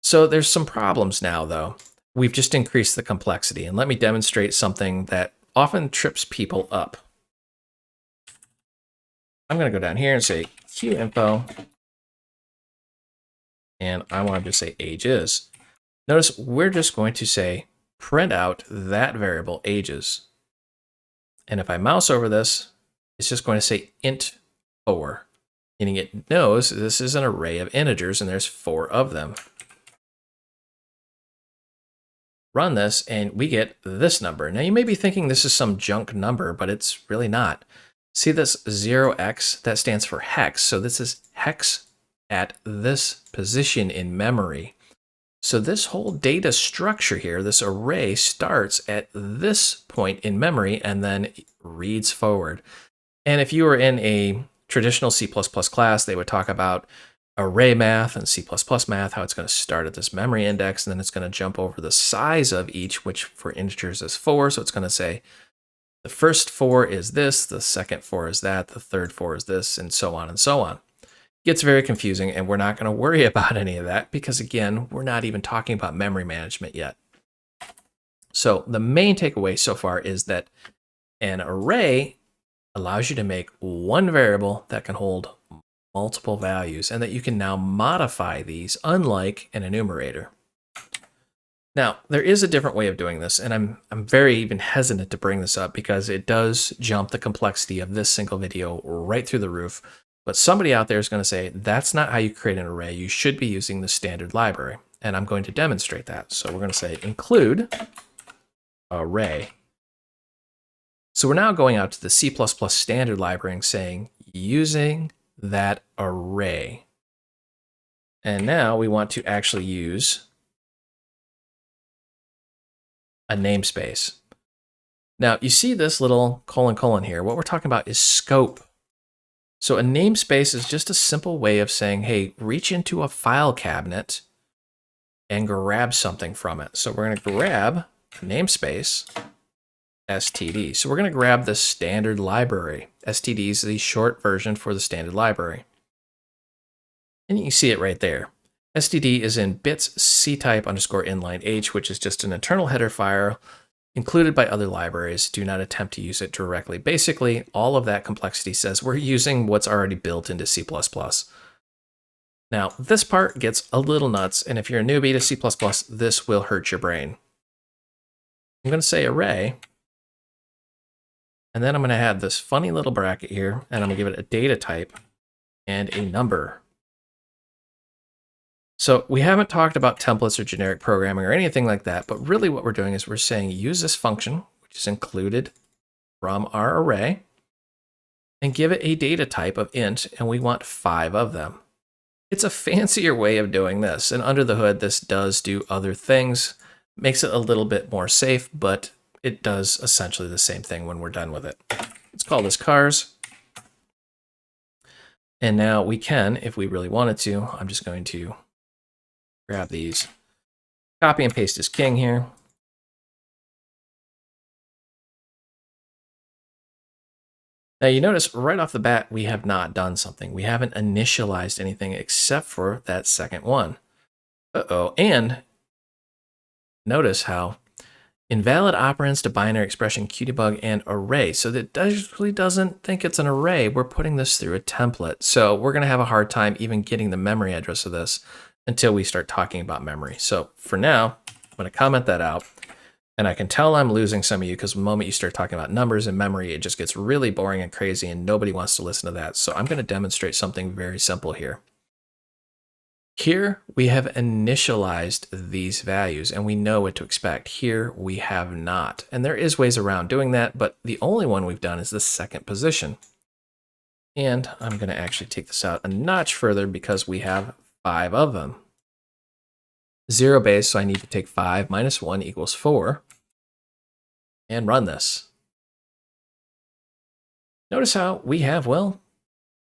Speaker 1: So there's some problems now, though. We've just increased the complexity, and let me demonstrate something that often trips people up. I'm going to go down here and say Qinfo, and I want to just say ages. Notice we're just going to say print out that variable ages. And if I mouse over this, it's just going to say int 4, meaning it knows this is an array of integers and there's 4 of them. Run this and we get this number. Now you may be thinking this is some junk number, but it's really not. See this 0x? That stands for hex. So this is hex at this position in memory. So this whole data structure here, this array, starts at this point in memory and then reads forward. And if you were in a traditional C++ class, they would talk about array math and C++ math, how it's going to start at this memory index, and then it's going to jump over the size of each, which for integers is 4. So it's going to say the first 4 is this, the second 4 is that, the third 4 is this, and so on and so on. It gets very confusing, and we're not going to worry about any of that because, again, we're not even talking about memory management yet. So the main takeaway so far is that an array allows you to make one variable that can hold multiple values and that you can now modify these, unlike an enumerator. Now, there is a different way of doing this, and I'm very even hesitant to bring this up because it does jump the complexity of this single video right through the roof. But somebody out there is going to say, that's not how you create an array. You should be using the standard library. And I'm going to demonstrate that. So we're going to say include array. So we're now going out to the C++ standard library and saying using that array. And now we want to actually use a namespace. Now you see this little colon here. What we're talking about is scope. So a namespace is just a simple way of saying, hey, reach into a file cabinet and grab something from it. So we're going to grab namespace std. So we're going to grab the standard library. Std is the short version for the standard library. And you can see it right there. std is in bits ctype _ inline h, which is just an internal header file included by other libraries. Do not attempt to use it directly. Basically, all of that complexity says we're using what's already built into C++. Now, this part gets a little nuts, and if you're a newbie to C++, this will hurt your brain. I'm going to say array, and then I'm going to have this funny little bracket here, and I'm going to give it a data type and a number. So we haven't talked about templates or generic programming or anything like that, but really what we're doing is we're saying use this function, which is included from our array, and give it a data type of int, and we want 5 of them. It's a fancier way of doing this, and under the hood, this does do other things, makes it a little bit more safe, but it does essentially the same thing when we're done with it. Let's call this cars. And now we can, if we really wanted to, I'm just going to grab these, copy and paste as king here. Now you notice right off the bat, we have not done something. We haven't initialized anything except for that second one. Uh-oh, and notice how invalid operands to binary expression, Qt and array. So that really doesn't think it's an array. We're putting this through a template. So we're gonna have a hard time even getting the memory address of this until we start talking about memory. So for now, I'm going to comment that out. And I can tell I'm losing some of you because the moment you start talking about numbers and memory, it just gets really boring and crazy and nobody wants to listen to that. So I'm going to demonstrate something very simple here. Here we have initialized these values and we know what to expect. Here we have not. And there is ways around doing that, but the only one we've done is the second position. And I'm going to actually take this out a notch further because we have 5 of them. 0 base, so I need to take 5 minus 1 equals 4 and run this. Notice how we have, well,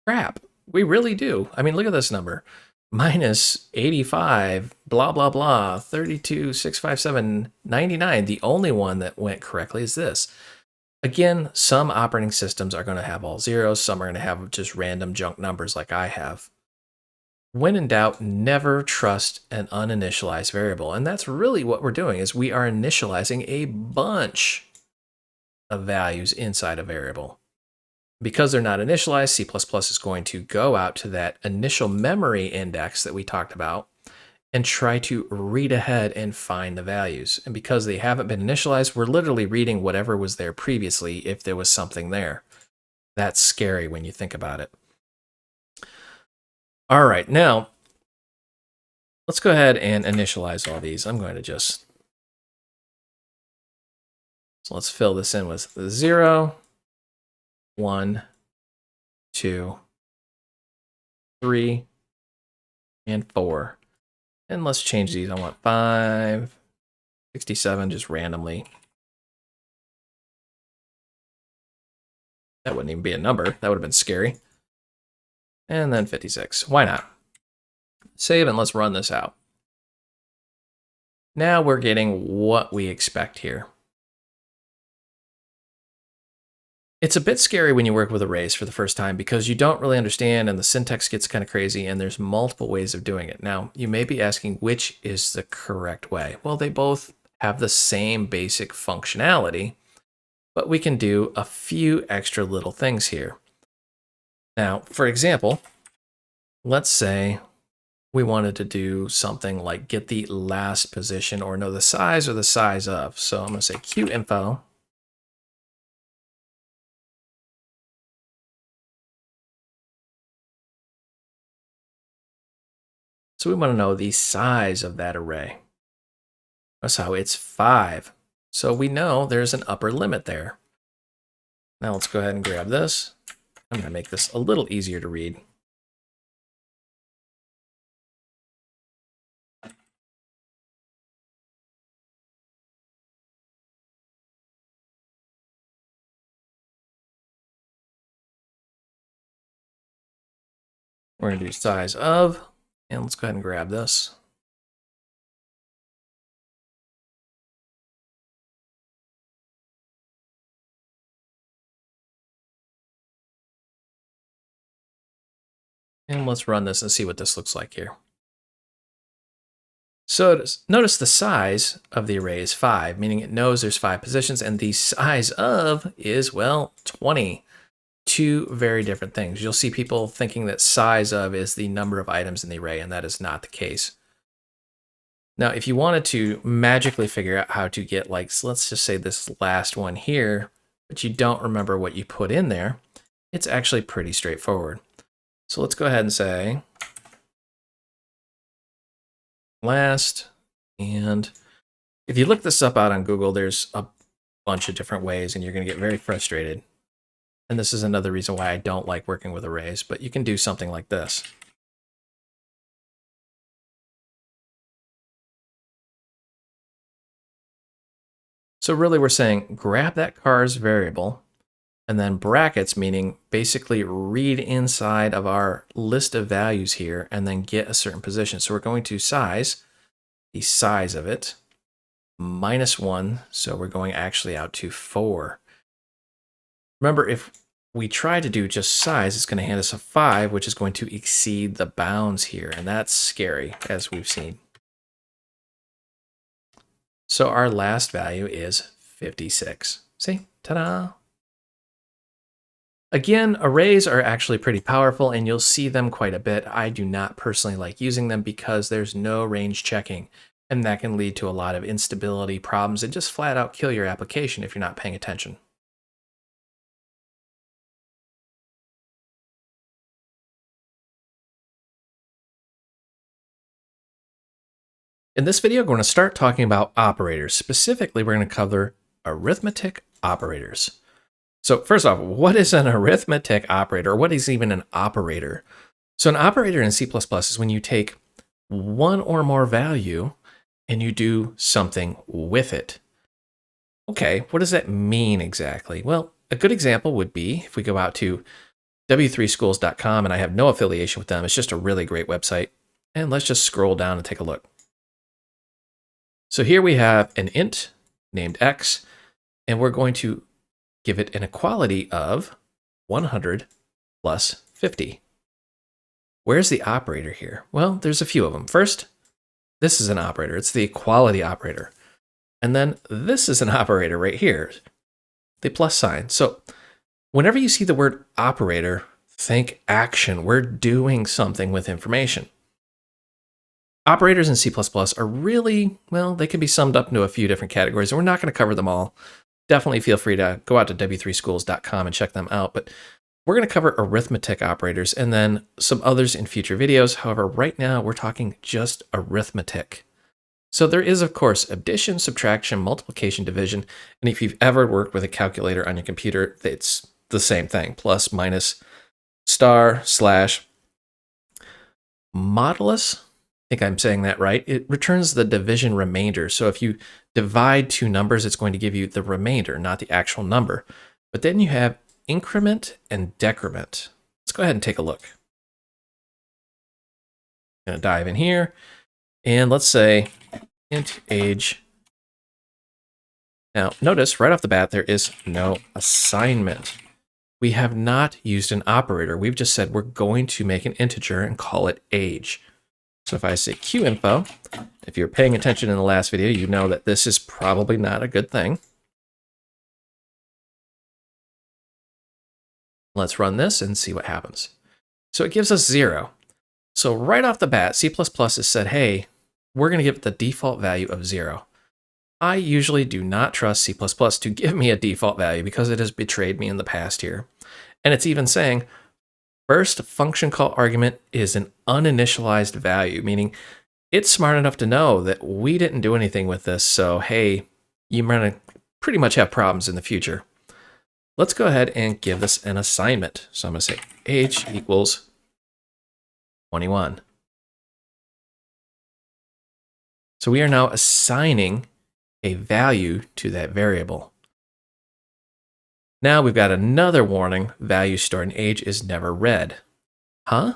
Speaker 1: crap. We really do. I mean, look at this number. Minus 85, blah, blah, blah, 32, 657, 99. The only one that went correctly is this. Again, some operating systems are going to have all zeros. Some are going to have just random junk numbers like I have. When in doubt, never trust an uninitialized variable. And that's really what we're doing is we are initializing a bunch of values inside a variable. Because they're not initialized, C++ is going to go out to that initial memory index that we talked about and try to read ahead and find the values. And because they haven't been initialized, we're literally reading whatever was there previously if there was something there. That's scary when you think about it. All right, now let's go ahead and initialize all these. I'm going to just, so let's fill this in with 0, 1, 2, 3, and 4. And let's change these. I want 5, 67, just randomly. That wouldn't even be a number. That would have been scary. And then 56. Why not? Save and let's run this out. Now we're getting what we expect here. It's a bit scary when you work with arrays for the first time because you don't really understand and the syntax gets kind of crazy and there's multiple ways of doing it. Now, you may be asking which is the correct way. Well, they both have the same basic functionality, but we can do a few extra little things here. Now, for example, let's say we wanted to do something like get the last position or know the size or the size of. So I'm going to say QInfo. So we want to know the size of that array. So it's 5. So we know there's an upper limit there. Now let's go ahead and grab this. I'm going to make this a little easier to read. We're going to do size of, and let's go ahead and grab this. And let's run this and see what this looks like here. So notice the size of the array is 5, meaning it knows there's 5 positions, and the size of is, well, 20. Two very different things. You'll see people thinking that size of is the number of items in the array, and that is not the case. Now, if you wanted to magically figure out how to get, like, so let's just say this last one here, but you don't remember what you put in there, it's actually pretty straightforward. So let's go ahead and say last, and if you look this up out on Google, there's a bunch of different ways, and you're going to get very frustrated. And this is another reason why I don't like working with arrays, but you can do something like this. So really we're saying grab that car's variable and then brackets, meaning basically read inside of our list of values here and then get a certain position. So we're going to size, the size of it, -1. So we're going actually out to 4. Remember, if we try to do just size, it's going to hand us a 5, which is going to exceed the bounds here. And that's scary, as we've seen. So our last value is 56. See? Ta-da! Again, arrays are actually pretty powerful, and you'll see them quite a bit. I do not personally like using them because there's no range checking, and that can lead to a lot of instability problems and just flat out kill your application if you're not paying attention. In this video, we're going to start talking about operators. Specifically, we're going to cover arithmetic operators. So first off, what is an arithmetic operator? Or what is even an operator? So an operator in C++ is when you take one or more value and you do something with it. Okay, what does that mean exactly? Well, a good example would be if we go out to w3schools.com, and I have no affiliation with them. It's just a really great website. And let's just scroll down and take a look. So here we have an int named x, and we're going to give it an equality of 100 plus 50. Where's the operator here? Well, there's a few of them. First, this is an operator. It's the equality operator. And then this is an operator right here, the plus sign. So whenever you see the word operator, think action. We're doing something with information. Operators in C++ are really, well, they can be summed up into a few different categories, and we're not going to cover them all. Definitely feel free to go out to w3schools.com and check them out, but we're going to cover arithmetic operators and then some others in future videos. However, right now we're talking just arithmetic. So there is, of course, addition, subtraction, multiplication, division, and if you've ever worked with a calculator on your computer, it's the same thing: plus, minus, star, slash, modulus. I think I'm saying that right. It returns the division remainder. So if you divide two numbers, it's going to give you the remainder, not the actual number. But then you have increment and decrement. Let's go ahead and take a look. I'm going to dive in here, and let's say int age. Now, notice right off the bat, there is no assignment. We have not used an operator. We've just said we're going to make an integer and call it age. So if I say qinfo, if you're paying attention in the last video, you know that this is probably not a good thing. Let's run this and see what happens. So it gives us 0. So right off the bat, C++ has said, hey, we're going to give it the default value of 0. I usually do not trust C++ to give me a default value because it has betrayed me in the past here. And it's even saying, first function call argument is an uninitialized value, meaning it's smart enough to know that we didn't do anything with this, so hey, you're going to pretty much have problems in the future. Let's go ahead and give this an assignment. So I'm going to say age equals 21. So we are now assigning a value to that variable. Now we've got another warning: value stored in age is never read. Huh?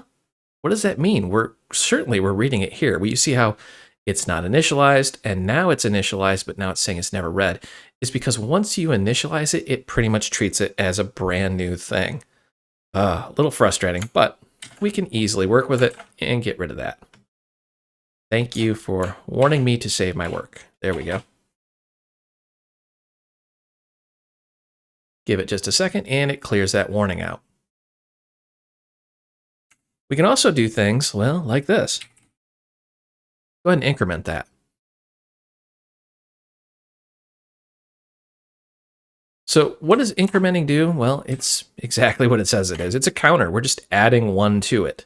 Speaker 1: What does that mean? We're reading it here. You see how it's not initialized, and now it's initialized, but now it's saying it's never read. It's because once you initialize it, it pretty much treats it as a brand new thing. A little frustrating, but we can easily work with it and get rid of that. Thank you for warning me to save my work. There we go. Give it just a second, and it clears that warning out. We can also do things, well, like this. Go ahead and increment that. So what does incrementing do? Well, it's exactly what it says it is. It's a counter. We're just adding 1 to it.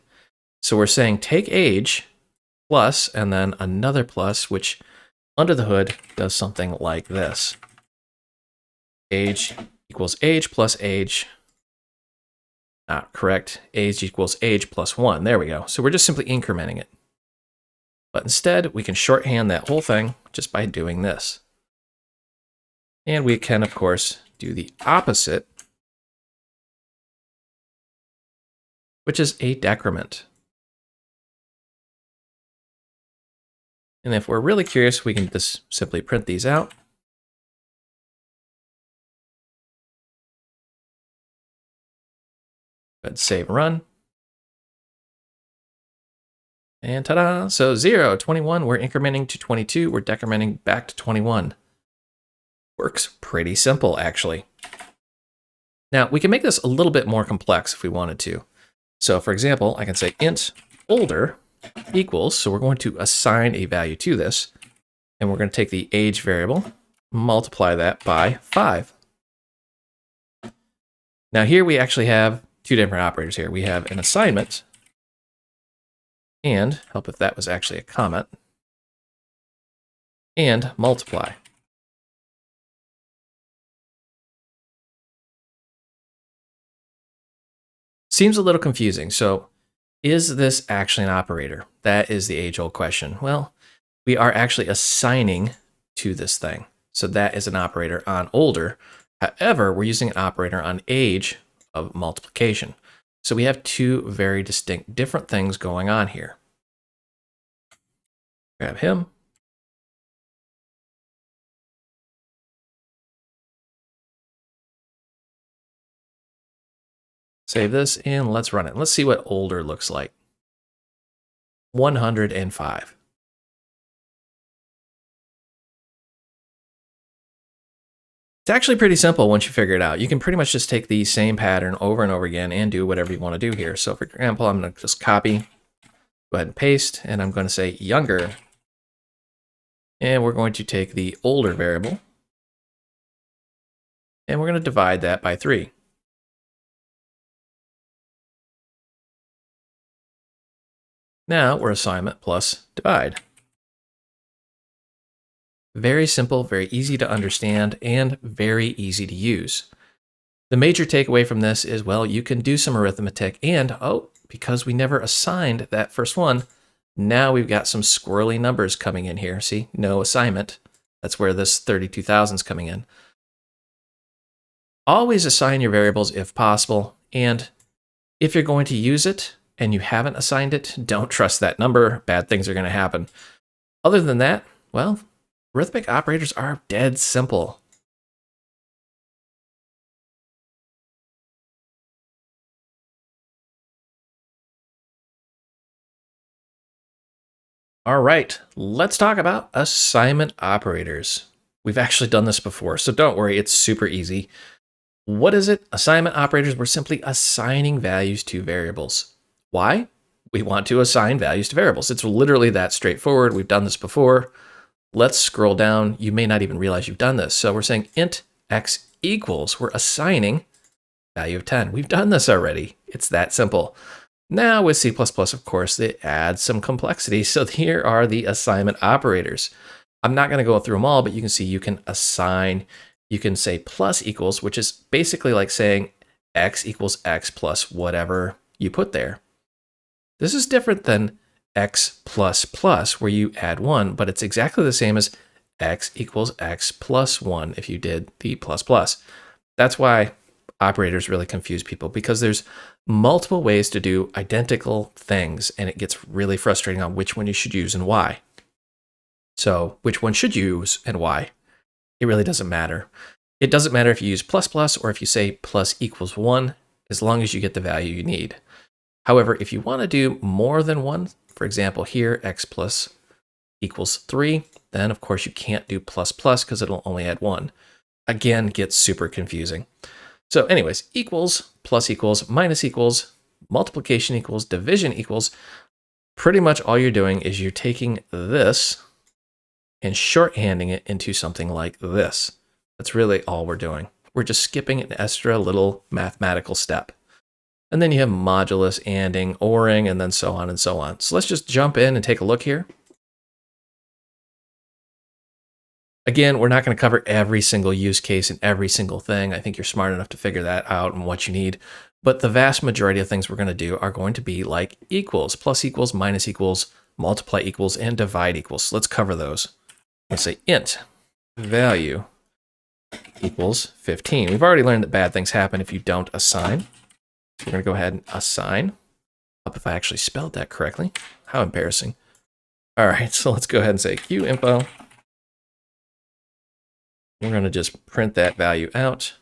Speaker 1: So we're saying take age plus, and then another plus, which under the hood does something like this. Age equals age plus age. Not correct. Age equals age plus 1. There we go. So we're just simply incrementing it. But instead, we can shorthand that whole thing just by doing this. And we can, of course, do the opposite, which is a decrement. And if we're really curious, we can just simply print these out. Go ahead and save and run. And ta-da! So 0, 21, we're incrementing to 22, we're decrementing back to 21. Works pretty simple, actually. Now, we can make this a little bit more complex if we wanted to. So, for example, I can say int older equals, so we're going to assign a value to this, and we're going to take the age variable, multiply that by 5. Now here we actually have two different operators here. We have an assignment, and help if that was actually a comment, and multiply. Seems a little confusing. So is this actually an operator? That is the age-old question. Well, we are actually assigning to this thing. So that is an operator on older. However, we're using an operator on age of multiplication. So we have two very distinct different things going on here. Grab him. Save this and let's run it. Let's see what older looks like. 105. It's actually pretty simple once you figure it out. You can pretty much just take the same pattern over and over again and do whatever you want to do here. So for example, I'm going to just copy Go ahead and paste, and I'm going to say younger. And we're going to take the older variable, and we're going to divide that by 3. Now we're assignment plus divide. Very simple, very easy to understand, and very easy to use. The major takeaway from this is, well, you can do some arithmetic, and, oh, because we never assigned that first one, now we've got some squirrely numbers coming in here. See, no assignment. That's where this 32,000 is coming in. Always assign your variables if possible, and if you're going to use it and you haven't assigned it, don't trust that number. Bad things are going to happen. Other than that, well, arithmetic operators are dead simple. All right, let's talk about assignment operators. We've actually done this before, so don't worry, it's super easy. What is it? Assignment operators, we're simply assigning values to variables. Why? We want to assign values to variables. It's literally that straightforward. We've done this before. Let's scroll down. You may not even realize you've done this. So we're saying int x equals, we're assigning value of 10. We've done this already. It's that simple. Now with C++, of course, it adds some complexity. So here are the assignment operators. I'm not going to go through them all, but you can see you can assign, you can say plus equals, which is basically like saying x equals x plus whatever you put there. This is different than x plus plus, where you add 1, but it's exactly the same as x equals x plus 1 if you did the plus plus. That's why operators really confuse people, because there's multiple ways to do identical things, and it gets really frustrating on which one you should use and why. So which one should you use and why? It really doesn't matter. It doesn't matter if you use plus plus or if you say plus equals 1, as long as you get the value you need. However, if you want to do more than one, for example, here x plus equals 3, then of course you can't do plus plus because it'll only add 1. Again, gets super confusing. So anyways, equals, plus equals, minus equals, multiplication equals, division equals. Pretty much all you're doing is you're taking this and shorthanding it into something like this. That's really all we're doing. We're just skipping an extra little mathematical step. And then you have modulus, anding, oring, and then so on and so on. So let's just jump in and take a look here. Again, we're not going to cover every single use case and every single thing. I think you're smart enough to figure that out and what you need. But the vast majority of things we're going to do are going to be like equals, plus equals, minus equals, multiply equals, and divide equals. So let's cover those. Let's say int value equals 15. We've already learned that bad things happen if you don't assign. So we're going to go ahead and assign. Up if I actually spelled that correctly. How embarrassing. All right, so let's go ahead and say qinfo. We're going to just print that value out.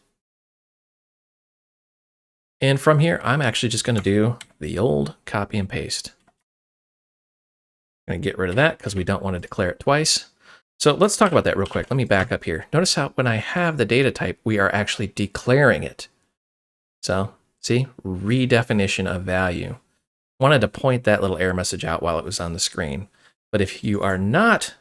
Speaker 1: And from here, I'm actually just going to do the old copy and paste. I'm going to get rid of that because we don't want to declare it twice. So let's talk about that real quick. Let me back up here. Notice how when I have the data type, we are actually declaring it. So see, redefinition of value. Wanted to point that little error message out while it was on the screen. But if you are not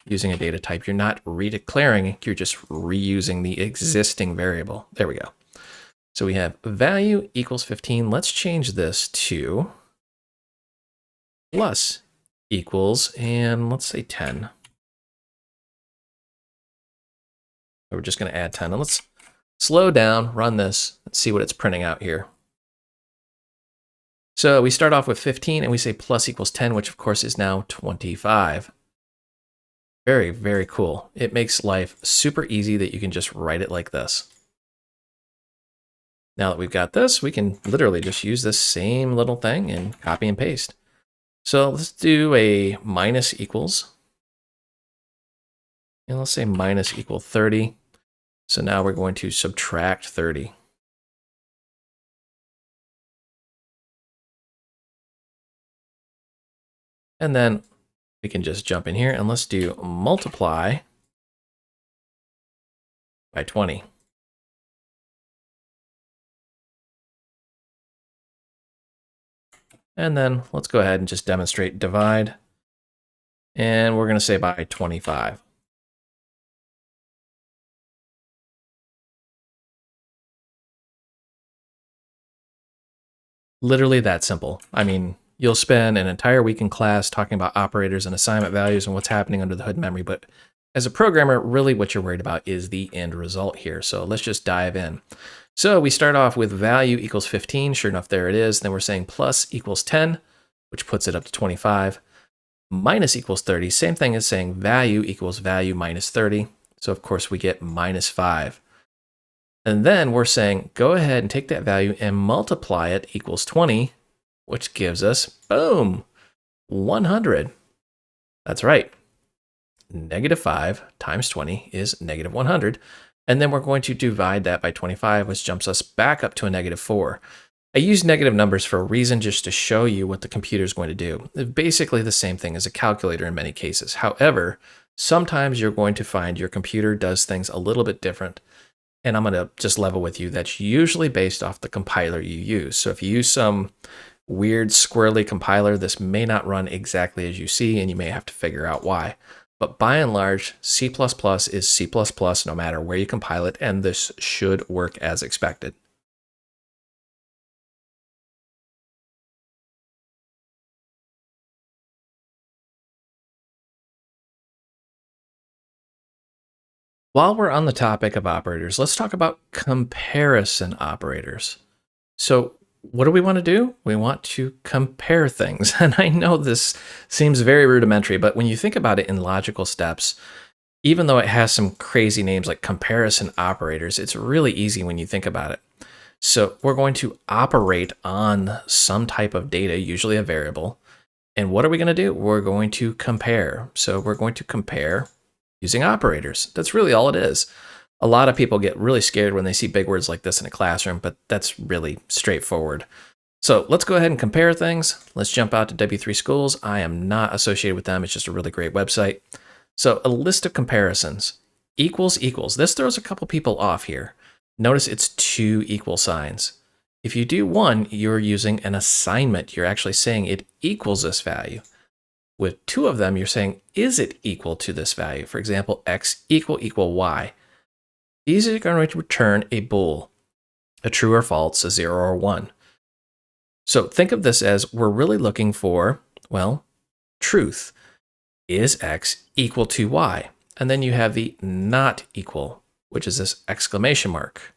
Speaker 1: using a data type, you're not redeclaring, you're just reusing the existing variable. There we go. So we have value equals 15. Let's change this to plus equals, and let's say 10. So we're just going to add 10. And let's slow down, run this, and see what it's printing out here. So we start off with 15 and we say plus equals 10, which of course is now 25. Very, very cool. It makes life super easy that you can just write it like this. Now that we've got this, we can literally just use this same little thing and copy and paste. So let's do a minus equals. And let's say minus equal 30. So now we're going to subtract 30. And then we can just jump in here and let's do multiply by 20. And then let's go ahead and just demonstrate divide. And we're going to say by 25. Literally that simple. I mean, you'll spend an entire week in class talking about operators and assignment values and what's happening under the hood memory, but as a programmer, really what you're worried about is the end result here. So let's just dive in. So we start off with value equals 15. Sure enough, there it is. Then we're saying plus equals 10, which puts it up to 25. Minus equals 30. Same thing as saying value equals value minus 30. So of course we get minus 5. And then we're saying, go ahead and take that value and multiply it equals 20, which gives us, boom, 100. That's right. Negative 5 times 20 is negative 100. And then we're going to divide that by 25, which jumps us back up to a negative 4. I use negative numbers for a reason, just to show you what the computer is going to do. It's basically the same thing as a calculator in many cases. However, sometimes you're going to find your computer does things a little bit different. And I'm going to just level with you, that's usually based off the compiler you use. So if you use some weird squirrely compiler, this may not run exactly as you see, and you may have to figure out why. But by and large, C++ is C++ no matter where you compile it, and this should work as expected. While we're on the topic of operators, let's talk about comparison operators. So what do we want to do? We want to compare things. And I know this seems very rudimentary, but when you think about it in logical steps, even though it has some crazy names like comparison operators, it's really easy when you think about it. So we're going to operate on some type of data, usually a variable. And what are we going to do? We're going to compare. So we're going to compare using operators. That's really all it is. A lot of people get really scared when they see big words like this in a classroom, but that's really straightforward. So let's go ahead and compare things. Let's jump out to W3 Schools. I am not associated with them. It's just a really great website. So a list of comparisons, equals equals. This throws a couple people off here. Notice it's 2 equal signs. If you do 1, you're using an assignment. You're actually saying it equals this value. With 2 of them, you're saying, is it equal to this value? For example, x equal y. These are going to return a bool, a true or false, a 0 or 1. So think of this as we're really looking for, well, truth. Is x equal to y? And then you have the not equal, which is this exclamation mark.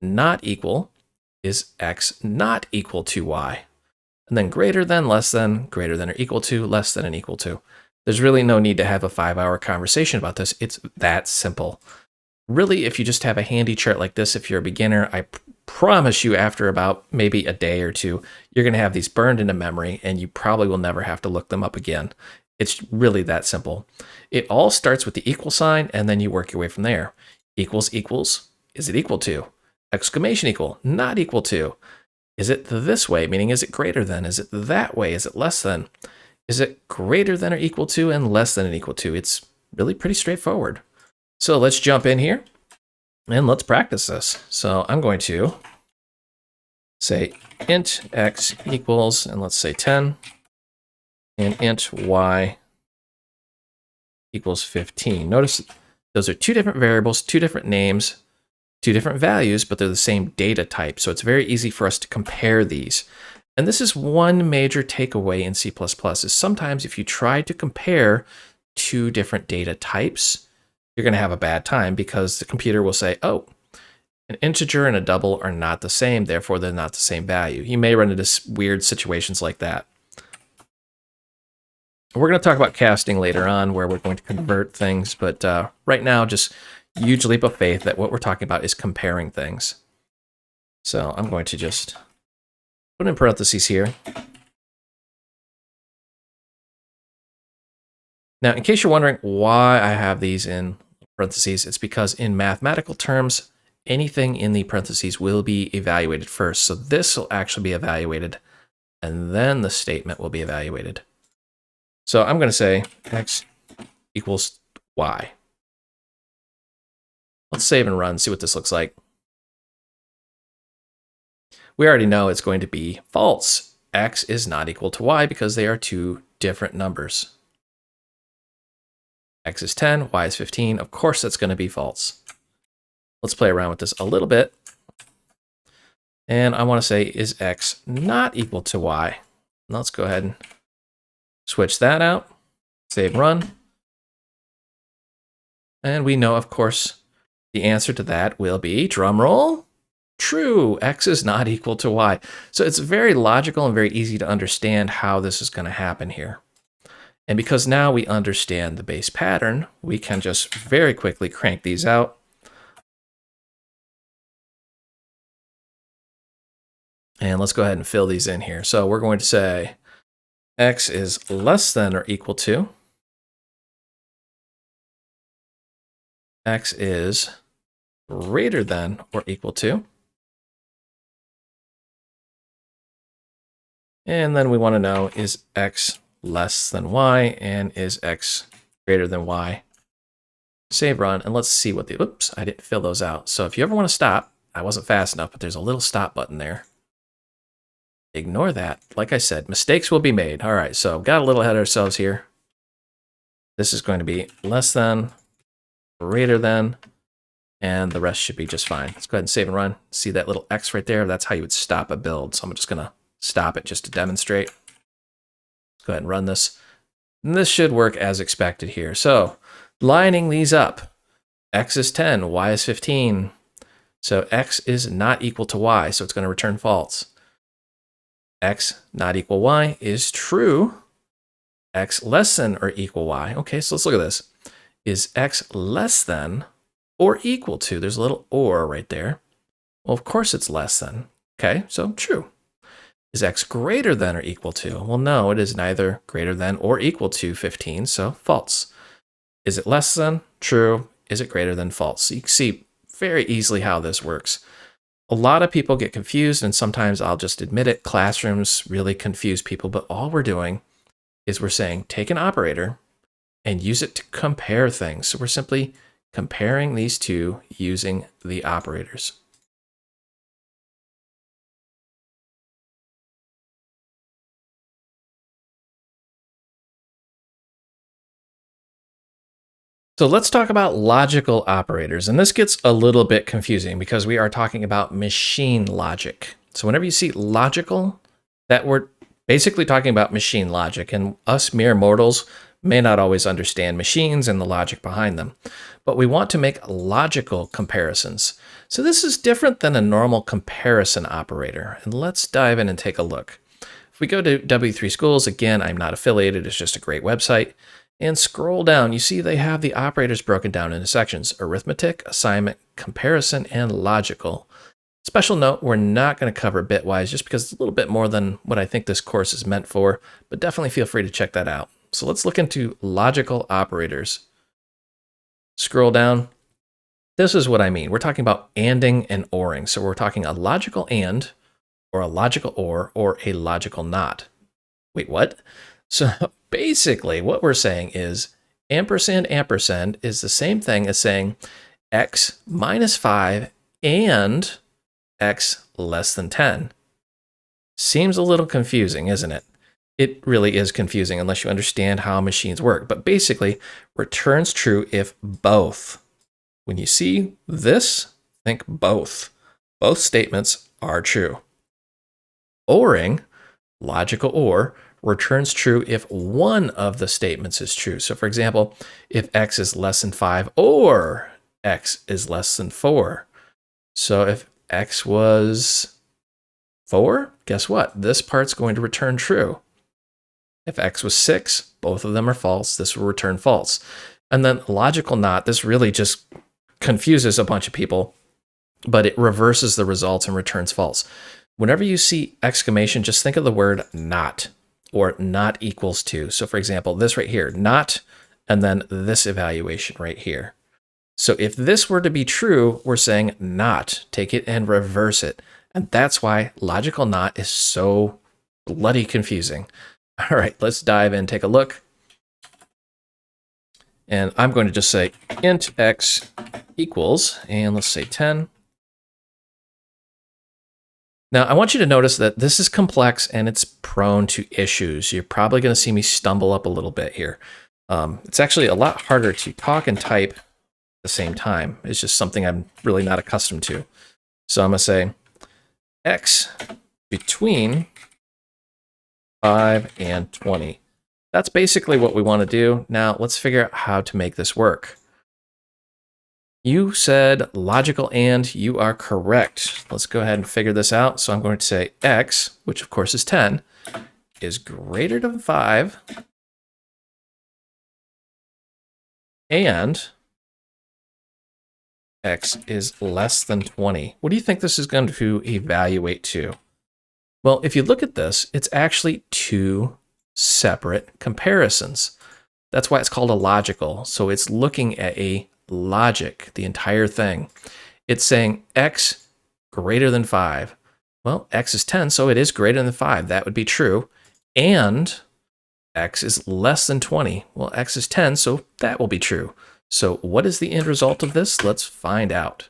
Speaker 1: Not equal is x not equal to y. And then greater than, less than, greater than or equal to, less than and equal to. There's really no need to have a 5-hour conversation about this. It's that simple. Really, if you just have a handy chart like this, if you're a beginner, I promise you after about maybe a day or two, you're going to have these burned into memory and you probably will never have to look them up again. It's really that simple. It all starts with the equal sign and then you work your way from there. Equals equals, is it equal to? Exclamation equal, not equal to. Is it this way, meaning is it greater than? Is it that way? Is it less than? Is it greater than or equal to and less than and equal to? It's really pretty straightforward. So let's jump in here and let's practice this. So I'm going to say int x equals, and let's say 10, and int y equals 15. Notice those are 2 different variables, 2 different names, 2 different values, but they're the same data type. So it's very easy for us to compare these. And this is one major takeaway in C++, is sometimes if you try to compare 2 different data types, you're going to have a bad time because the computer will say, oh, an integer and a double are not the same, therefore they're not the same value. You may run into weird situations like that. We're going to talk about casting later on, where we're going to convert things, but right now, just huge leap of faith that what we're talking about is comparing things. So I'm going to just put in parentheses here. Now, in case you're wondering why I have these in parentheses, it's because in mathematical terms, anything in the parentheses will be evaluated first. So this will actually be evaluated, and then the statement will be evaluated. So I'm going to say x equals y. Let's save and run, see what this looks like. We already know it's going to be false. x is not equal to y because they are two different numbers. X is 10, y is 15. Of course, that's going to be false. Let's play around with this a little bit. And I want to say, is x not equal to y? Let's go ahead and switch that out. Save, run. And we know, of course, the answer to that will be, drum roll, true. X is not equal to y. So it's very logical and very easy to understand how this is going to happen here. And because now we understand the base pattern, we can just very quickly crank these out. And let's go ahead and fill these in here. So we're going to say x is less than or equal to. X is greater than or equal to. And then we want to know, is x less than y and is x greater than y? Save, run, and let's see what the, oops, I didn't fill those out. So if you ever want to stop, I wasn't fast enough, but there's a little stop button there. Ignore that. Like I said, mistakes will be made. All right, so got a little ahead of ourselves here. This is going to be less than, greater than, and the rest should be just fine. Let's go ahead and save and run. See that little X right there? That's how you would stop a build. So I'm just going to stop it just to demonstrate. Let's go ahead and run this. And this should work as expected here. So lining these up, X is 10, Y is 15. So X is not equal to Y, so it's going to return false. X not equal Y is true. X less than or equal Y. Okay, so let's look at this. Is X less than or equal to? There's a little or right there. Well, of course it's less than. Okay, so true. Is X greater than or equal to? Well, no, it is neither greater than or equal to 15, so false. Is it less than? True. Is it greater than? False. So you can see very easily how this works. A lot of people get confused, and sometimes I'll just admit it, classrooms really confuse people, but all we're doing is we're saying take an operator and use it to compare things. So we're simply comparing these two using the operators. So let's talk about logical operators. And this gets a little bit confusing because we are talking about machine logic. So whenever you see logical, that we're basically talking about machine logic. And us mere mortals may not always understand machines and the logic behind them. But we want to make logical comparisons. So this is different than a normal comparison operator. And let's dive in and take a look. If we go to W3 Schools, again, I'm not affiliated, it's just a great website. And scroll down, you see they have the operators broken down into sections: arithmetic, assignment, comparison, and logical. Special note, we're not going to cover bitwise just because it's a little bit more than what I think this course is meant for, but definitely feel free to check that out. So let's look into logical operators. Scroll down. This is what I mean. We're talking about anding and oring. So we're talking a logical and, or a logical or a logical not. Wait, what? So basically what we're saying is ampersand ampersand is the same thing as saying x minus 5 and x less than 10. Seems a little confusing, isn't it? It really is confusing unless you understand how machines work. But basically, returns true if both. When you see this, think both. Both statements are true. Oring, logical or, returns true if one of the statements is true. So for example, if x is less than 5 or x is less than 4. So if x was 4, guess what? This part's going to return true. If x was 6, both of them are false. This will return false. And then logical not, this really just confuses a bunch of people, but it reverses the results and returns false. Whenever you see exclamation, just think of the word not, or not equals to. So for example, this right here, not, and then this evaluation right here. So if this were to be true, we're saying not, take it and reverse it. And that's why logical not is so bloody confusing. All right, let's dive in, take a look. And I'm going to just say int x equals, and let's say 10. Now, I want you to notice that this is complex and it's prone to issues. You're probably going to see me stumble up a little bit here. It's actually a lot harder to talk and type at the same time. It's just something I'm really not accustomed to. So I'm going to say x between 5 and 20. That's basically what we want to do. Now, let's figure out how to make this work. You said logical and you are correct. Let's go ahead and figure this out. So I'm going to say x, which of course is 10, is greater than 5 and x is less than 20. What do you think this is going to evaluate to? Well, if you look at this, it's actually two separate comparisons. That's why it's called a logical. So it's looking at a logic, the entire thing. It's saying x greater than 5. Well, x is 10, so it is greater than 5. That would be true. And x is less than 20. Well, x is 10, so that will be true. So what is the end result of this? Let's find out.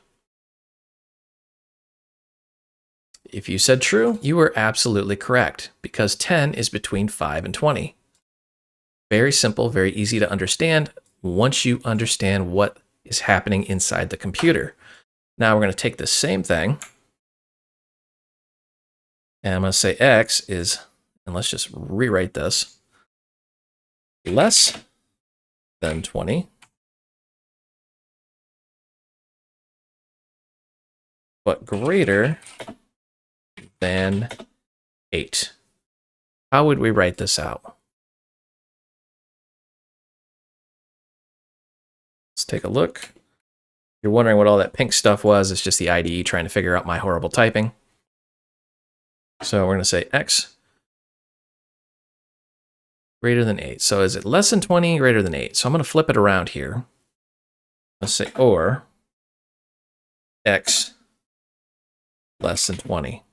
Speaker 1: If you said true, you were absolutely correct, because 10 is between 5 and 20. Very simple, very easy to understand once you understand what is happening inside the computer. Now we're going to take the same thing, and I'm going to say x is, and let's just rewrite this, less than 20, but greater than 8. How would we write this out? Let's take a look. If you're wondering what all that pink stuff was, it's just the IDE trying to figure out my horrible typing. So we're going to say x greater than 8. So is it less than 20, greater than 8? So I'm going to flip it around here. Let's say or x less than 20.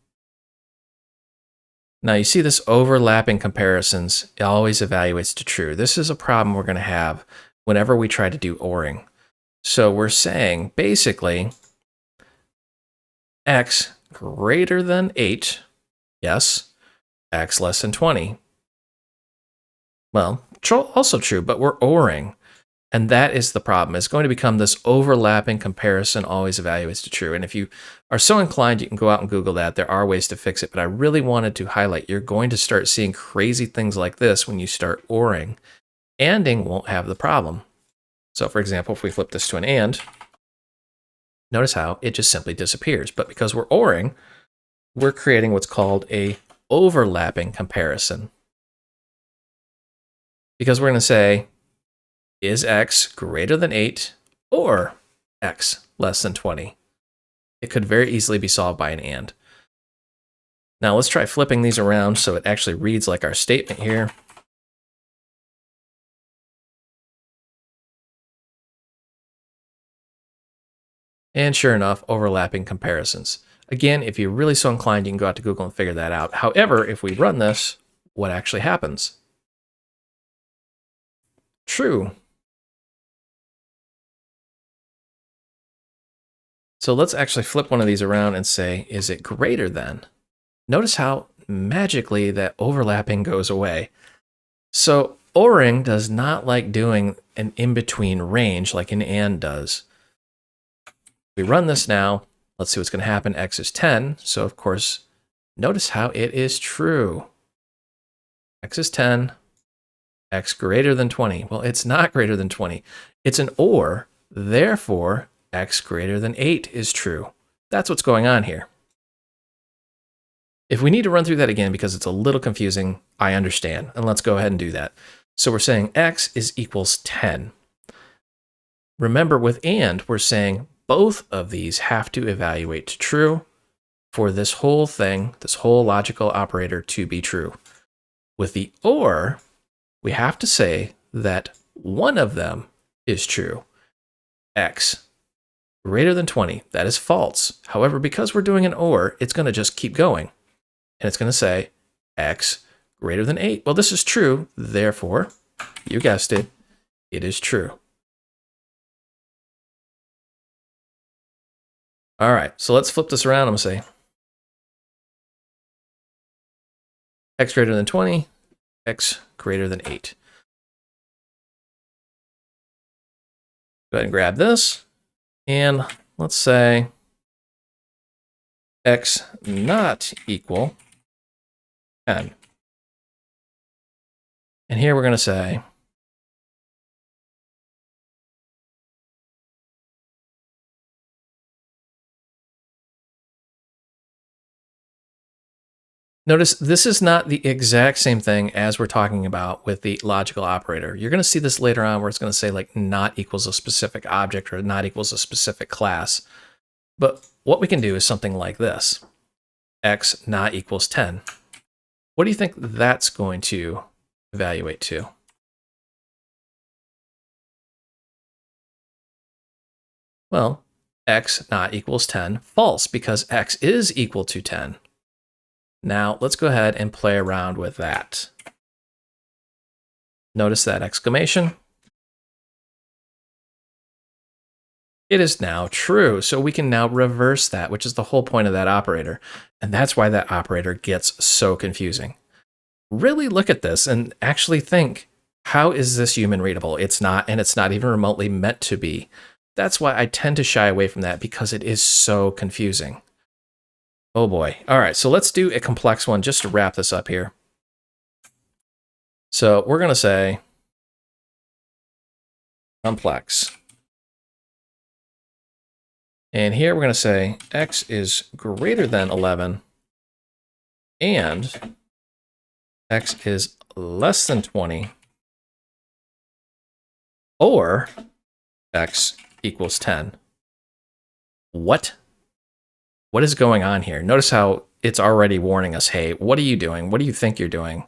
Speaker 1: Now you see this overlapping comparisons, it always evaluates to true. This is a problem we're going to have whenever we try to do ORing. So we're saying basically x greater than 8, yes, x less than 20. Well, also true, but we're ORing. And that is the problem. It's going to become this overlapping comparison always evaluates to true. And if you are so inclined, you can go out and Google that. There are ways to fix it, but I really wanted to highlight you're going to start seeing crazy things like this when you start ORing. ANDing won't have the problem. So for example, if we flip this to an AND, notice how it just simply disappears. But because we're ORing, we're creating what's called a overlapping comparison. Because we're going to say, is x greater than 8 or x less than 20? It could very easily be solved by an AND. Now let's try flipping these around so it actually reads like our statement here. And sure enough, overlapping comparisons. Again, if you're really so inclined, you can go out to Google and figure that out. However, if we run this, what actually happens? True. So let's actually flip one of these around and say, is it greater than? Notice how magically that overlapping goes away. So ORing does not like doing an in-between range like an AND does. We run this now. Let's see what's going to happen. X is 10. So of course, notice how it is true. X is 10. X greater than 20. Well, it's not greater than 20. It's an OR. Therefore, x greater than 8 is true. That's what's going on here. If we need to run through that again because it's a little confusing, I understand. And let's go ahead and do that. So we're saying x is equals 10. Remember with AND, we're saying both of these have to evaluate to true for this whole thing, this whole logical operator to be true. With the OR, we have to say that one of them is true. X greater than 20, that is false. However, because we're doing an OR, it's going to just keep going. And it's going to say x greater than 8. Well, this is true. Therefore, you guessed it, it is true. All right, so let's flip this around. I'm going to say x greater than 20, x greater than 8. Go ahead and grab this, and let's say x not equal 10. And here we're going to say notice this is not the exact same thing as we're talking about with the logical operator. You're going to see this later on where it's going to say like not equals a specific object or not equals a specific class. But what we can do is something like this. X not equals 10. What do you think that's going to evaluate to? Well, x not equals 10, false, because x is equal to 10. Now, let's go ahead and play around with that. Notice that exclamation. It is now true, so we can now reverse that, which is the whole point of that operator. And that's why that operator gets so confusing. Really look at this and actually think, how is this human readable? It's not, and it's not even remotely meant to be. That's why I tend to shy away from that, because it is so confusing. Oh boy. All right, so let's do a complex one just to wrap this up here. So we're going to say complex. And here we're going to say x is greater than 11 and x is less than 20 or x equals 10. What? What is going on here? Notice how it's already warning us, hey, what are you doing? What do you think you're doing?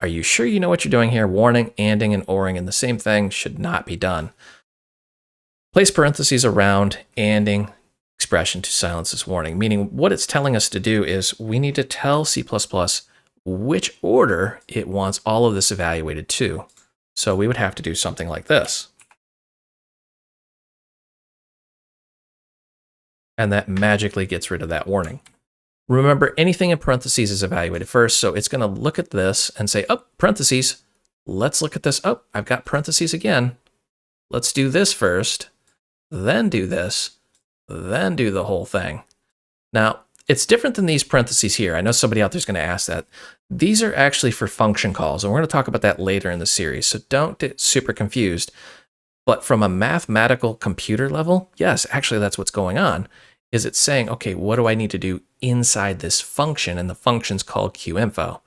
Speaker 1: Are you sure you know what you're doing here? Warning, anding, and oring in the same thing should not be done. Place parentheses around anding expression to silence this warning, meaning what it's telling us to do is we need to tell C++ which order it wants all of this evaluated to. So we would have to do something like this. And that magically gets rid of that warning. Remember, anything in parentheses is evaluated first, so it's going to look at this and say, oh, parentheses, let's look at this. Oh, I've got parentheses again. Let's do this first, then do this, then do the whole thing. Now, it's different than these parentheses here. I know somebody out there is going to ask that. These are actually for function calls, and we're going to talk about that later in the series, so don't get super confused. But from a mathematical computer level, yes, actually that's what's going on, is it's saying, okay, what do I need to do inside this function? And the function's called QInfo.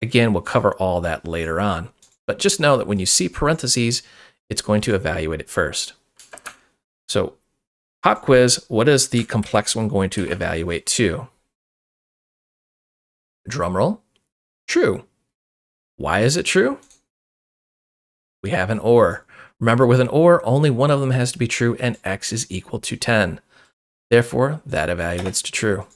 Speaker 1: Again, we'll cover all that later on. But just know that when you see parentheses, it's going to evaluate it first. So pop quiz, what is the complex one going to evaluate to? Drum roll. True. Why is it true? We have an OR. Remember, with an OR, only one of them has to be true, and x is equal to 10. Therefore, that evaluates to true.